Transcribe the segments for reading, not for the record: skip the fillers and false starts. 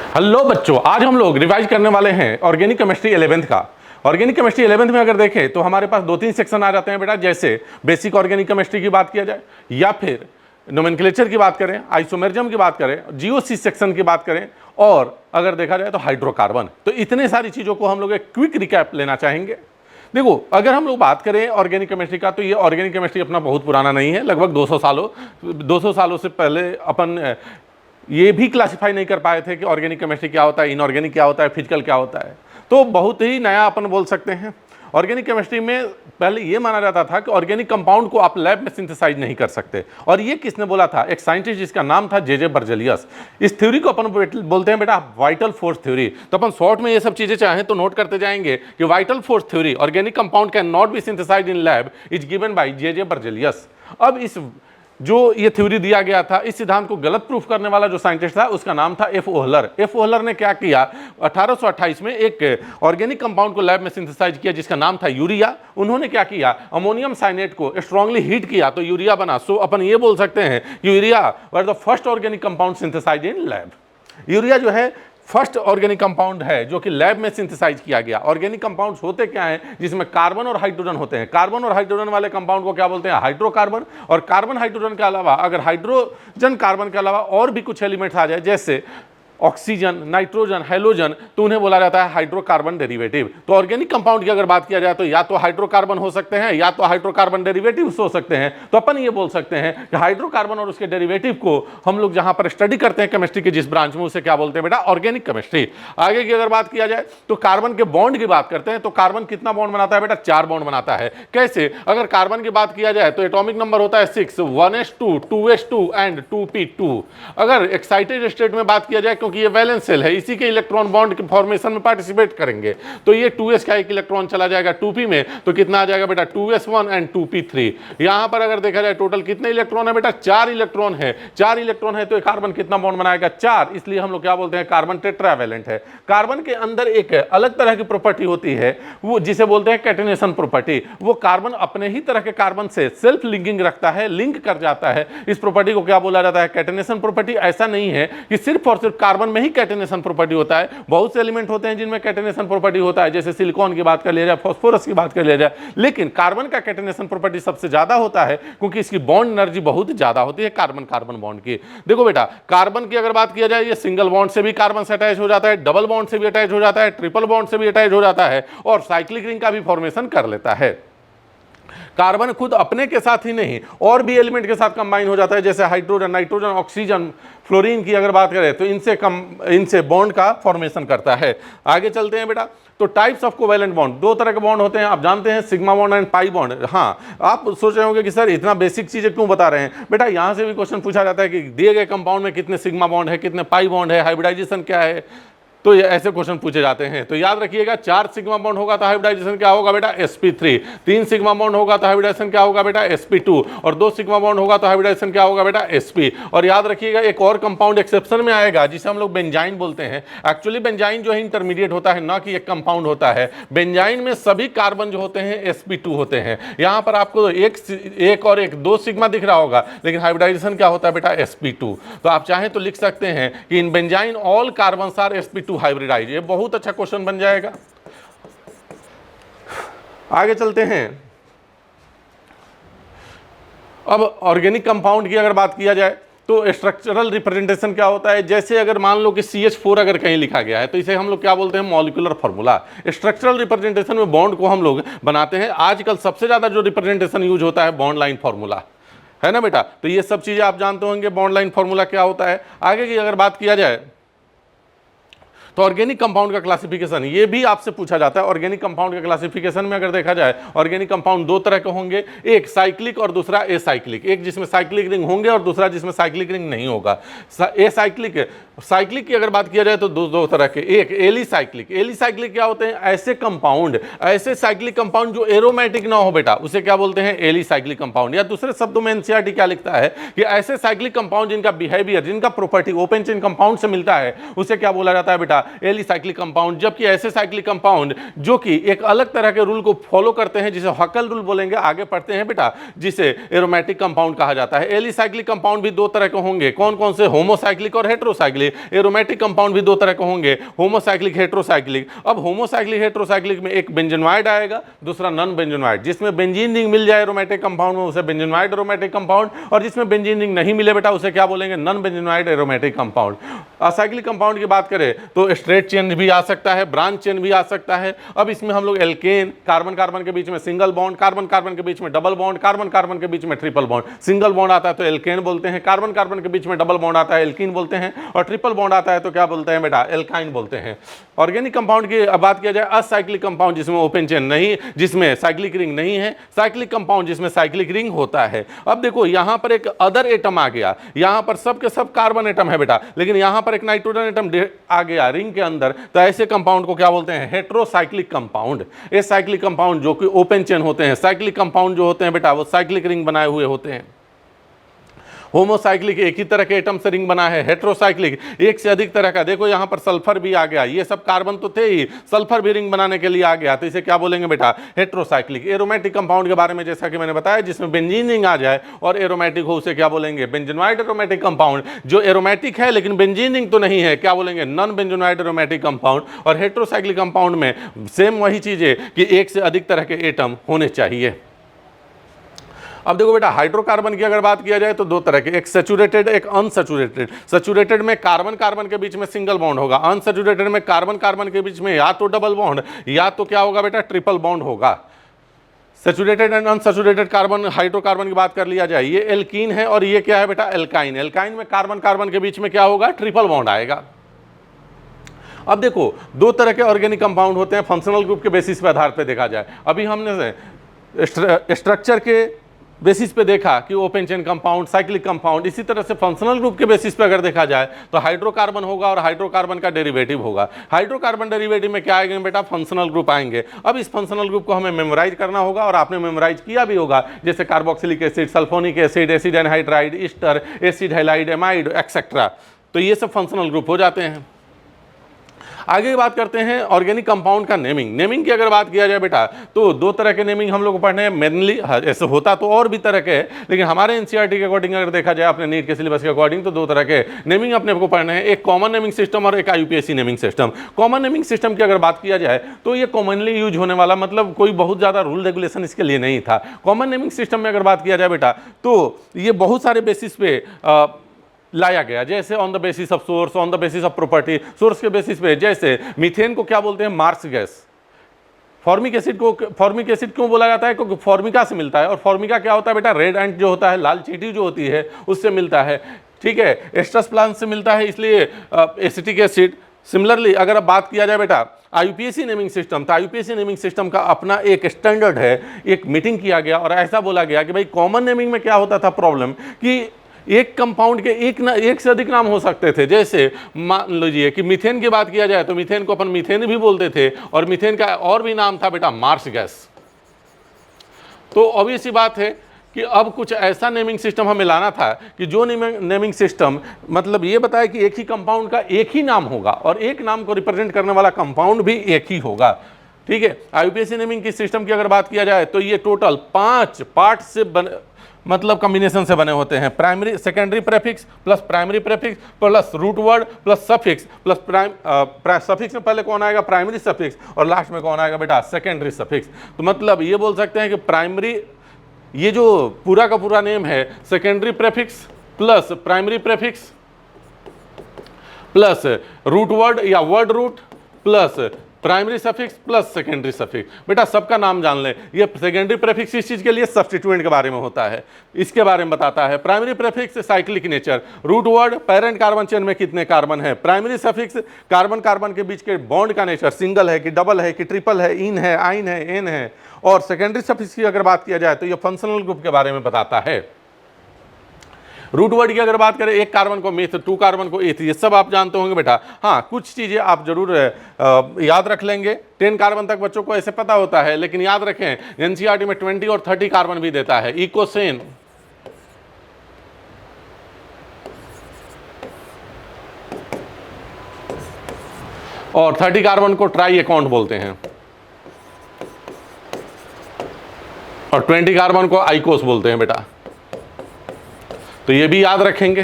Hello बच्चों, आज हम लोग रिवाइज करने वाले हैं ऑर्गेनिक केमिस्ट्री 11th का। ऑर्गेनिक केमिस्ट्री 11th में अगर देखें तो हमारे पास दो तीन सेक्शन आ जाते हैं बेटा, जैसे बेसिक ऑर्गेनिक केमिस्ट्री की बात किया जाए या फिर नोमेनक्लेचर की बात करें, आइसोमेरिज्म की बात करें, जीओसी सेक्शन की बात करें, और अगर देखा जाए तो हाइड्रोकार्बन। तो इतने सारी चीज़ों को हम लोग एक क्विक रिकैप लेना चाहेंगे। देखो, अगर हम लोग बात करें ऑर्गेनिक केमिस्ट्री का, तो ये ऑर्गेनिक केमिस्ट्री अपना बहुत पुराना नहीं है। लगभग 200 सालों से पहले अपन ये भी क्लासिफाई नहीं कर पाए थे कि ऑर्गेनिक केमिस्ट्री क्या होता है, इनऑर्गेनिक क्या होता है, फिजिकल क्या होता है। तो बहुत ही नया अपन बोल सकते हैं। ऑर्गेनिक केमिस्ट्री में पहले ये माना जाता था कि ऑर्गेनिक कंपाउंड को आप लैब में सिंथेसाइज नहीं कर सकते। और ये किसने बोला था? एक साइंटिस्ट जिसका नाम था जे बर्जेलियस। इस थ्योरी को अपन बोलते हैं बेटा वाइटल फोर्स थ्योरी। तो अपन शॉर्ट में ये सब चीजें चाहें तो नोट करते जाएंगे कि vital force theory, organic compound can not be synthesized in lab, is given by J Berzelius. अब इस जो ये थ्योरी दिया गया था, इस सिद्धांत को गलत प्रूफ करने वाला जो साइंटिस्ट था उसका नाम था एफ ओहलर। एफ ओहलर ने क्या किया, 1828 में एक ऑर्गेनिक कंपाउंड को लैब में सिंथेसाइज किया जिसका नाम था यूरिया। उन्होंने क्या किया, अमोनियम साइनेट को स्ट्रांगली हीट किया तो यूरिया बना। सो अपन ये बोल सकते हैं urea were the first organic compound synthesize in lab. Urea जो है फर्स्ट ऑर्गेनिक कंपाउंड है जो कि लैब में सिंथेसाइज किया गया। ऑर्गेनिक कंपाउंड्स होते क्या हैं, जिसमें कार्बन और हाइड्रोजन होते हैं। कार्बन और हाइड्रोजन वाले कंपाउंड को क्या बोलते हैं? हाइड्रोकार्बन। और कार्बन हाइड्रोजन के अलावा अगर हाइड्रोजन कार्बन के अलावा और भी कुछ एलिमेंट्स आ जाए, जैसे ऑक्सीजन, नाइट्रोजन, हेलोजन, तो उन्हें बोला जाता है हाइड्रोकार्बन डेरिवेटिव। तो ऑर्गेनिक कंपाउंड की अगर बात किया जाए तो या तो हाइड्रोकार्बन हो सकते हैं या तो हाइड्रोकार्बन डेरिवेटिव्स हो सकते हैं। तो अपन ये बोल सकते हैं कि हाइड्रोकार्बन और उसके डेरिवेटिव को हम लोग जहां पर स्टडी करते हैं केमिस्ट्री के जिस ब्रांच में, उसे क्या बोलते हैं बेटा? Organic chemistry. आगे की अगर बात किया जाए तो कार्बन के बॉन्ड की बात करते हैं। तो कार्बन कितना बॉन्ड बनाता है बेटा? 4 बॉन्ड बनाता है। कैसे? अगर कार्बन की बात किया जाए तो एटॉमिक नंबर होता है 6, 1s2, 2s2 एंड 2p2। अगर एक्साइटेड स्टेट में बात किया जाए, क्योंकि ये वैलेंस सेल है, इसी के इलेक्ट्रॉन बॉन्ड के फॉर्मेशन में पार्टिसिपेट करेंगे, तो ये 2s का एक इलेक्ट्रॉन चला जाएगा 2p में, तो कितना आ जाएगा बेटा? 2s1 and 2p3। यहां पर अगर देखा जाए टोटल कितने इलेक्ट्रॉन है बेटा? 4 इलेक्ट्रॉन है। 4 इलेक्ट्रॉन है तो कार्बन कितना बॉन्ड बनाएगा? 4। इसलिए हम लोग क्या बोलते हैं? कार्बन टेट्रावैलेंट है। कार्बन के अंदर एक अलग तरह की प्रॉपर्टी होती है, वो जिसे बोलते हैं कैटेनेशन प्रॉपर्टी। वो कार्बन अपने ही तरह के कार्बन से सेल्फ लिंकिंग रखता है, लिंक कर जाता है। इस प्रॉपर्टी को क्या बोला जाता है? Catenation property. ऐसा नहीं है कि सिर्फ और सिर्फ कार्बन में ही कैटेनेशन प्रॉपर्टी होता है। बहुत से एलिमेंट होते हैं जिनमें कैटेनेशन प्रॉपर्टी होता है, जैसे सिलिकॉन की बात कर लिया जाए, फास्फोरस की बात कर लिया जाए। लेकिन कार्बन का कैटेनेशन प्रॉपर्टी सबसे ज्यादा होता है क्योंकि इसकी बॉन्ड एनर्जी बहुत ज्यादा होती है कार्बन कार्बन बॉन्ड की। देखो बेटा, कार्बन की अगर बात किया जाए, ये सिंगल बॉन्ड से भी कार्बन से अटैच हो जाता है, डबल बॉन्ड से भी अटैच हो जाता है, ट्रिपल बॉन्ड से भी अटैच हो जाता है और साइक्लिक रिंग का भी फॉर्मेशन कर लेता है। कार्बन खुद अपने के साथ ही नहीं और भी एलिमेंट के साथ कंबाइन हो जाता है, जैसे हाइड्रोजन, नाइट्रोजन, ऑक्सीजन, फ्लोरीन की अगर बात करें तो इनसे बॉन्ड का फॉर्मेशन करता है। आगे चलते हैं बेटा। तो टाइप्स ऑफ कोवैलेंट बॉन्ड, 2 तरह के बॉन्ड होते हैं, आप जानते हैं, sigma bond and pi bond. हाँ, आप सोच रहे होंगे कि सर इतना बेसिक चीजें क्यों बता रहे हैं? बेटा यहां से भी क्वेश्चन पूछा जाता है कि दिए गए कंपाउंड में कितने सिग्मा बॉन्ड है, कितने पाई बॉन्ड है, हाइब्रिडाइजेशन क्या है। तो ये ऐसे क्वेश्चन पूछे जाते हैं। तो याद रखिएगा, 4 सिग्मा बॉन्ड होगा तो हाइब्रिडाइजेशन क्या होगा बेटा? sp3। 3 सिग्मा बॉन्ड होगा तो हाइब्रिडाइजेशन क्या होगा बेटा? sp2। और 2 सिग्मा बॉन्ड होगा तो हाइब्रिडाइजेशन क्या होगा बेटा? sp। और याद रखिएगा, एक और कंपाउंड एक्सेप्शन में आएगा जिसे हम लोग बेंजाइन बोलते हैं। एक्चुअली बेंजाइन जो है इंटरमीडिएट होता है, ना कि एक कंपाउंड होता है। बेंजाइन में सभी कार्बन जो होते हैं sp2 होते हैं। यहां पर आपको एक और 2 सिग्मा दिख रहा होगा, लेकिन हाइब्रिडाइजेशन क्या होता है बेटा? sp2। तो आप चाहें तो लिख सकते हैं कि in benzene all carbon are sp2 hybridise. ये बहुत अच्छा क्वेश्चन बन जाएगा। आगे चलते हैं। अब ऑर्गेनिक कंपाउंड की अगर बात किया जाए तो स्ट्रक्चरल रिप्रेजेंटेशन क्या होता है? जैसे अगर मान लो कि CH4 अगर कहीं लिखा गया है तो इसे हम लोग क्या बोलते हैं? Molecular formula. स्ट्रक्चरल रिप्रेजेंटेशन में बॉन्ड को हम लोग बनाते हैं। आजकल सबसे ज्यादा जो रिप्रेजेंटेशन यूज होता है बॉन्ड लाइन फार्मूला, है ना बेटा? तो ये सब चीजें आप जानते होंगे, बॉन्ड लाइन फार्मूला क्या होता है। आगे की अगर बात किया जाए तो ऑर्गेनिक कंपाउंड का क्लासिफिकेशन, ये भी आपसे पूछा जाता है। ऑर्गेनिक कंपाउंड के क्लासिफिकेशन में अगर देखा जाए, ऑर्गेनिक कंपाउंड 2 तरह के होंगे, एक साइक्लिक और दूसरा एसाइक्लिक। एक जिसमें साइक्लिक रिंग होंगे और दूसरा जिसमें साइक्लिक रिंग नहीं होगा। साइक्लिक की अगर बात किया जाए तो दो तरह के, एक एलिसाइक्लिक। एलिसाइक्लिक क्या होते हैं? ऐसे कंपाउंड, ऐसे साइक्लिक कंपाउंड जो एरोमेटिक ना हो बेटा, उसे क्या बोलते हैं? Alicyclic compound. या दूसरे शब्दों में एनसीईआरटी क्या लिखता है कि ऐसे साइक्लिक कंपाउंड जिनका बिहेवियर, जिनका प्रॉपर्टी ओपन चेन कंपाउंड से मिलता है, उसे क्या बोला जाता है बेटा? Alicyclic compound. जबकि ऐसे साइक्लिक कंपाउंड जो कि एक अलग तरह के रूल को फॉलो करते हैं, जिसे हकल रूल बोलेंगे, आगे पढ़ते हैं बेटा, जिसे एरोमेटिक कंपाउंड कहा जाता है। एलिसाइक्लिक कंपाउंड भी 2 तरह के होंगे। कौन कौन से? होमोसाइक्लिक और हेटेरोसाइक्लिक। सिमिलरली एरोमेटिक कंपाउंड भी दो तरह के होंगे, होमोसाइक्लिक हेट्रोसाइक्लिक। अब होमोसाइक्लिक हेट्रोसाइक्लिक में एक बेंजोनाइड आएगा, दूसरा नॉन बेंजोनाइड। जिसमें बेंजीन रिंग मिल जाए एरोमेटिक कंपाउंड में उसे बेंजोनाइड एरोमेटिक कंपाउंड, और जिसमें बेंजीन रिंग नहीं मिले बेटा उसे क्या बोलेंगे, non benzenoid aromatic compound. Acyclic compound की बात करें तो स्ट्रेट चेन भी आ सकता है, ब्रांच चेन भी आ सकता है। अब इसमें हम लोग एल्केन, कार्बन कार्बन के बीच में सिंगल बॉन्ड, कार्बन कार्बन के बीच में डबल बॉन्ड, कार्बन कार्बन के बीच में ट्रिपल बॉन्ड, सिंगल बॉन्ड आता है तो एल्केन बोलते हैं, कार्बन कार्बन के बीच में डबल बॉन्ड आता है एल्कीन बोलते हैं, और ट्रिपल बॉन्ड आता है तो क्या बोलते हैं बेटा, एल्काइन बोलते हैं। ऑर्गेनिक कंपाउंड की बात किया जाए, असाइक्लिक कंपाउंड जिसमें ओपन चेन नहीं, जिसमें साइक्लिक रिंग नहीं है, साइक्लिक कंपाउंड जिसमें साइक्लिक रिंग होता है। अब देखो यहां पर एक अदर एटम आ गया, यहां पर सब के सब कार्बन एटम है बेटा, लेकिन यहां पर एक नाइट्रोजन एटम आ गया रिंग के अंदर, तो ऐसे कंपाउंड को क्या बोलते हैं, हेट्रोसाइक्लिक कंपाउंड। ये साइक्लिक कंपाउंड जो कि ओपन चेन होते हैं, साइक्लिक कंपाउंड जो होते हैं बेटा वो साइक्लिक रिंग बनाए हुए होते हैं। होमोसाइक्लिक एक ही तरह के एटम से रिंग बना है, हेट्रोसाइक्लिक एक से अधिक तरह का। देखो यहां पर सल्फर भी आ गया, ये सब कार्बन तो थे ही, सल्फर भी रिंग बनाने के लिए आ गया, तो इसे क्या बोलेंगे बेटा, हेट्रोसाइक्लिक। एरोमेटिक कंपाउंड के बारे में जैसा कि मैंने बताया, जिसमें बेंजीन रिंग आ जाए और एरोमेटिक हो उसे क्या बोलेंगे, बेंजोनाइड एरोमेटिक कंपाउंड। जो एरोमेटिक है लेकिन बेंजीन रिंग तो नहीं है, क्या बोलेंगे, नॉन बेंजोनाइड एरोमेटिक कंपाउंड। और हेट्रोसाइक्लिक कंपाउंड में सेम वही चीज है कि एक से अधिक तरह के एटम होने चाहिए। अब देखो बेटा हाइड्रोकार्बन की अगर बात किया जाए तो दो तरह के, एक सैचुरेटेड एक अनसैचुरेटेड। सैचुरेटेड में कार्बन कार्बन के बीच में सिंगल बॉन्ड होगा, अनसैचुरेटेड में कार्बन कार्बन के बीच में या तो डबल बॉन्ड या तो क्या होगा बेटा, ट्रिपल बॉन्ड होगा। Saturated and unsaturated carbon hydrocarbon की बात कर लिया जाए, ये एल्कीन है और ये क्या है बेटा, एल्काइन। एल्काइन में कार्बन कार्बन के बीच में क्या होगा, ट्रिपल बॉन्ड आएगा। अब देखो दो तरह के ऑर्गेनिक कंपाउंड होते हैं, फंक्शनल ग्रुप के बेसिस पे आधार पे देखा जाए। अभी हमने स्ट्रक्चर के बेसिस पे देखा कि open chain compound, cyclic compound, इसी तरह से फंक्शनल ग्रुप के बेसिस पे अगर देखा जाए तो हाइड्रोकार्बन होगा और हाइड्रोकार्बन का डेरिवेटिव होगा। हाइड्रोकार्बन डेरिवेटिव में क्या आएंगे बेटा, फंक्शनल ग्रुप आएंगे। अब इस फंक्शनल ग्रुप को हमें मेमोराइज करना होगा और आपने मेमोराइज किया भी होगा, जैसे carboxylic acid, sulphonic acid, acid anhydride, Easter, acid halide, amide etcetera. तो ये सब फंक्शनल ग्रुप हो जाते हैं। आगे बात करते हैं ऑर्गेनिक कंपाउंड का नेमिंग। नेमिंग की अगर बात किया जाए बेटा तो दो तरह के नेमिंग हम लोग को पढ़ने हैं मेनली, ऐसे होता तो और भी तरह के है, लेकिन हमारे एनसीईआरटी के अकॉर्डिंग अगर देखा जाए अपने नीट के सिलेबस के अकॉर्डिंग तो दो तरह के नेमिंग अपने को पढ़ने हैं, एक कॉमन नेमिंग सिस्टम और एक IUPAC naming system. Common naming system की अगर बात किया जाए तो ये कॉमनली यूज होने वाला, मतलब कोई बहुत ज़्यादा रूल रेगुलेशन इसके लिए नहीं था। कॉमन नेमिंग सिस्टम में अगर बात किया जाए बेटा तो ये बहुत सारे बेसिस पे लाया गया, जैसे on the basis of source, on the basis of property. Source के बेसिस पे जैसे मीथेन को क्या बोलते हैं, मार्स गैस। फॉर्मिक एसिड को फॉर्मिक एसिड क्यों बोला जाता है, क्योंकि फॉर्मिका से मिलता है, और फॉर्मिका क्या होता है बेटा, रेड एंट जो होता है, लाल चींटी जो होती है उससे मिलता है, ठीक है। एस्ट्रस प्लांट से मिलता है, इसलिए एसिटिक एसिड। सिमिलरली अगर अब बात किया जाए बेटा आईयूपीएसी नेमिंग सिस्टम, तो आईयूपीएसी नेमिंग सिस्टम का अपना एक स्टैंडर्ड है। एक मीटिंग किया गया और ऐसा बोला गया कि भाई कॉमन नेमिंग में क्या होता था प्रॉब्लम, कि एक कंपाउंड के एक से अधिक नाम हो सकते थे। जैसे मान लीजिए कि मीथेन की बात किया जाए तो मीथेन को अपन मीथेन भी बोलते थे, और मीथेन का और भी नाम था बेटा मार्स गैस। तो ऑब्वियस सी बात है कि अब कुछ ऐसा नेमिंग सिस्टम हमें लाना था कि जो नेमिंग सिस्टम मतलब ये बताए कि एक ही कंपाउंड का एक ही नाम होगा और एक नाम को रिप्रेजेंट करने वाला कंपाउंड भी एक ही होगा, ठीक है। आईयूपीएसी नेमिंग की सिस्टम की अगर बात किया जाए तो ये टोटल 5 पार्ट से मतलब कॉम्बिनेशन से बने होते हैं। Primary secondary prefix plus primary prefix plus root word plus suffix plus suffix में पहले कौन आएगा, प्राइमरी सफिक्स, और लास्ट में कौन आएगा बेटा, सेकेंडरी सफिक्स। तो मतलब ये बोल सकते हैं कि प्राइमरी, ये जो पूरा का पूरा नेम है, secondary prefix plus primary prefix plus root word या word root plus primary suffix plus secondary suffix. बेटा सबका नाम जान ले। ये सेकेंडरी प्रेफिक्स इस चीज के लिए सब्स्टिट्यूएंट के बारे में होता है, इसके बारे में बताता है। Primary prefix cyclic nature, root word parent carbon chain में कितने कार्बन है, प्राइमरी सफिक्स कार्बन कार्बन के बीच के बॉन्ड का नेचर, सिंगल है कि डबल है कि ट्रिपल है, इन है, आइन है, एन है। और सेकेंडरी सफिक्स की अगर बात किया जाए तो ये फंक्शनल ग्रुप के बारे में बताता है। रूट वर्ड की अगर बात करें, एक कार्बन को मिथ, 2 कार्बन को एथ, ये सब आप जानते होंगे बेटा। हाँ कुछ चीज़ें आप जरूर याद रख लेंगे। 10 कार्बन तक बच्चों को ऐसे पता होता है, लेकिन याद रखें एनसीईआरटी में 20 और 30 कार्बन भी देता है। इकोसेन, और 30 कार्बन को ट्राई अकाउंट बोलते हैं, और 20 कार्बन को आइकोस बोलते हैं बेटा। तो ये भी याद रखेंगे।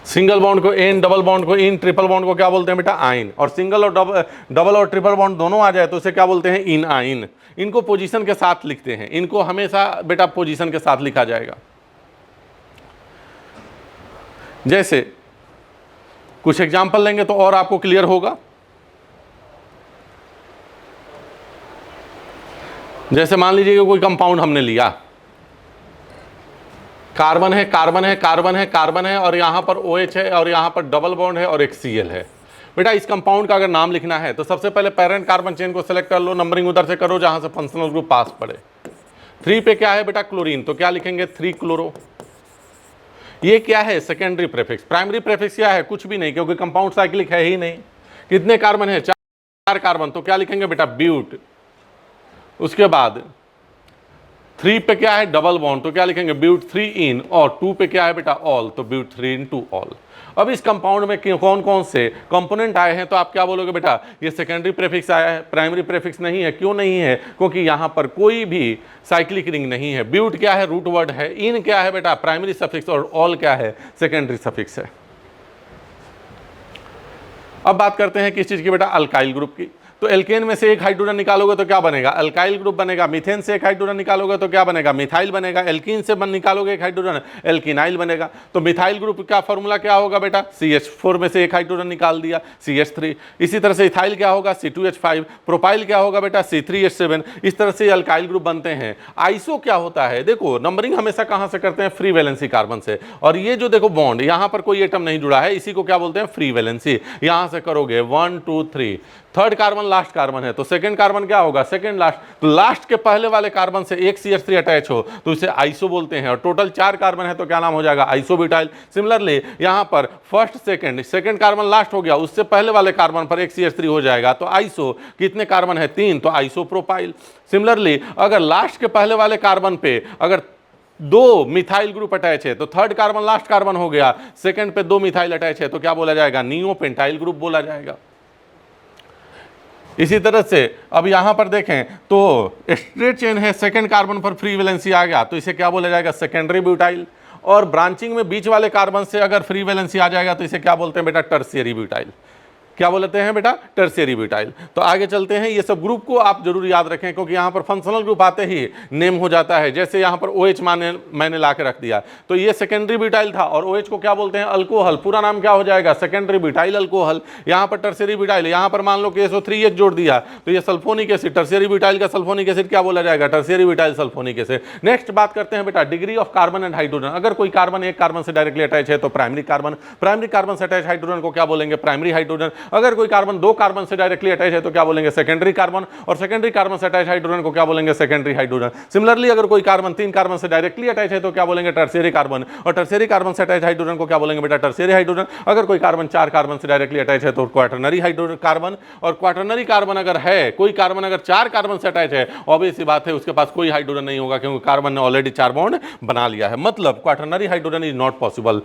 सिंगल बॉन्ड को एन, डबल बॉन्ड को इन, ट्रिपल बॉन्ड को क्या बोलते हैं बेटा आइन। और सिंगल और डबल और ट्रिपल बॉन्ड दोनों आ जाए तो उसे क्या बोलते हैं इन आइन। इनको पोजीशन के साथ लिखते हैं, इनको हमेशा बेटा पोजीशन के साथ लिखा जाएगा। जैसे कुछ एग्जांपल लेंगे तो और आपको क्लियर होगा। जैसे मान लीजिए कि कोई कंपाउंड हमने लिया, कार्बन है, कार्बन है, कार्बन है, कार्बन है, और यहां पर OH है, और यहां पर डबल बॉन्ड है और एक Cl है। बेटा इस कंपाउंड का अगर नाम लिखना है तो सबसे पहले पेरेंट कार्बन चेन को सिलेक्ट कर लो, नंबरिंग उधर से करो जहां से फंक्शनल ग्रुप पास पड़े। 3 पे क्या है बेटा क्लोरीन, तो क्या लिखेंगे 3 क्लोरो। ये क्या है सेकेंडरी प्रेफिक्स। प्राइमरी प्रेफिक्स क्या है, कुछ भी नहीं, क्योंकि कंपाउंड साइक्लिक है ही नहीं। कितने कार्बन है, 4 कार्बन, तो क्या लिखेंगे बेटा ब्यूट। उसके बाद 3 पे क्या है डबल बॉन्ड, तो क्या लिखेंगे ब्यूट 3 इन, और 2 पे क्या है बेटा ऑल, तो ब्यूट 3 इनटू ऑल। अब इस कंपाउंड में कौन कौन से कंपोनेंट आए हैं, तो आप क्या बोलोगे बेटा ये सेकेंडरी प्रेफिक्स आया है, प्राइमरी प्रेफिक्स नहीं है। क्यों नहीं है, क्योंकि यहां पर कोई भी साइक्लिक रिंग नहीं है। ब्यूट क्या है रूट वर्ड है, इन क्या है बेटा प्राइमरी सफिक्स, और ऑल क्या है सेकेंडरी सफिक्स है। अब बात करते हैं किस चीज की बेटा, अल्काइल ग्रुप की। तो एल्केन में से एक हाइड्रोजन निकालोगे तो क्या बनेगा, अल्काइल ग्रुप बनेगा। मीथेन से एक हाइड्रोजन निकालोगे तो क्या बनेगा, मिथाइल बनेगा। एल्कीन से निकालोगे एक हाइड्रोजन, एल्किनाइल बनेगा। तो मिथाइल ग्रुप का फॉर्मूला क्या होगा बेटा, CH4 में से एक हाइड्रोजन निकाल दिया, CH3। इसी तरह से इथाइल क्या होगा, C2H5। प्रोपाइल क्या होगा बेटा, C3H7। इस तरह से अल्काइल ग्रुप बनते हैं। आइसो क्या होता है, देखो नंबरिंग हमेशा कहां से करते हैं, फ्री वैलेंसी कार्बन से। और ये जो देखो बॉन्ड, यहां पर कोई एटम नहीं जुड़ा है, इसी को क्या बोलते हैं फ्री वैलेंसी। यहां से करोगे 1 2 3, थर्ड कार्बन लास्ट कार्बन है, तो सेकंड कार्बन क्या होगा, सेकंड लास्ट। तो लास्ट के पहले वाले कार्बन से एक CH3 अटैच हो तो इसे आइसो बोलते हैं। और टोटल 4 कार्बन है तो क्या नाम हो जाएगा, आइसोब्यूटाइल। सिमिलरली यहां पर फर्स्ट सेकंड कार्बन लास्ट हो गया, उससे पहले वाले कार्बन पर एक CH3 हो जाएगा, तो आइसो। कितने कार्बन है, 3, तो आइसोप्रोपाइल। सिमिलरली अगर लास्ट के पहले वाले कार्बन पे अगर 2 मिथाइल ग्रुप अटैच है तो थर्ड कार्बन लास्ट कार्बन हो गया, सेकंड पे 2 मिथाइल अटैच है तो क्या बोला जाएगा, नियोपेंटाइल ग्रुप बोला जाएगा। इसी तरह से अब यहां पर देखें तो स्ट्रेट चेन है, सेकंड कार्बन पर फ्री वैलेंसी आ गया तो इसे क्या बोला जाएगा, सेकेंडरी ब्यूटाइल। और ब्रांचिंग में बीच वाले कार्बन से अगर फ्री वैलेंसी आ जाएगा तो इसे क्या बोलते हैं बेटा, टर्शियरी ब्यूटाइल। क्या बोलते हैं बेटा, टर्शियरी ब्यूटाइल। तो आगे चलते हैं, ये सब ग्रुप को आप जरूर याद रखें क्योंकि यहां पर फंक्शनल ग्रुप आते ही नेम हो जाता है। जैसे यहां पर OH मैंने ला के रख दिया, तो ये सेकेंडरी ब्यूटाइल था और OH को क्या बोलते हैं, अल्कोहल। पूरा नाम क्या हो जाएगा, सेकेंडरी ब्यूटाइल अल्कोहल। यहां पर टर्शियरी ब्यूटाइल, यहां पर मान लो कि SO3H जोड़ दिया तो ये सल्फोनिक एसिड, टर्शियरी ब्यूटाइल का सल्फोनिक एसिड क्या बोला जाएगा, tertiary butyl sulphonic acid. Next बात करते हैं बेटा degree of carbon and hydrogen. अगर कोई कार्बन एक कार्बन से डायरेक्टली अटैच है तो प्राइमरी कार्बन से अटैच हाइड्रोजन को क्या बोलेंगे, प्राइमरी हाइड्रोजन। अगर कोई कार्बन 2 कार्बन से डायरेक्टली अटैच है तो क्या बोलेंगे, सेकेंडरी कार्बन। और सेकेंडरी कार्बन से अटैच हाइड्रोजन को क्या बोलेंगे, सेकेंडरी हाइड्रोजन। सिमिलरली अगर कोई कार्बन 3 कार्बन से डायरेक्टली अटैच है तो क्या बोलेंगे, टर्शियरी कार्बन। और टर्शियरी कार्बन से अटैच हाइड्रोजन को क्या बोलेंगे बेटा, टर्शियरी हाइड्रोजन। अगर कोई कार्बन 4 कार्बन से डायरेक्टली अटैच है तो क्वाटरनरी हाइड्रोजन कार्बन। और क्वाटरनरी कार्बन अगर है, कोई कार्बन अगर 4 कार्बन से अटैच है, ऑब्वियस सी बात है उसके पास कोई हाइड्रोजन नहीं होगा क्योंकि कार्बन ने ऑलरेडी 4 बॉन्ड बना लिया है, मतलब quaternary hydrogen is not possible.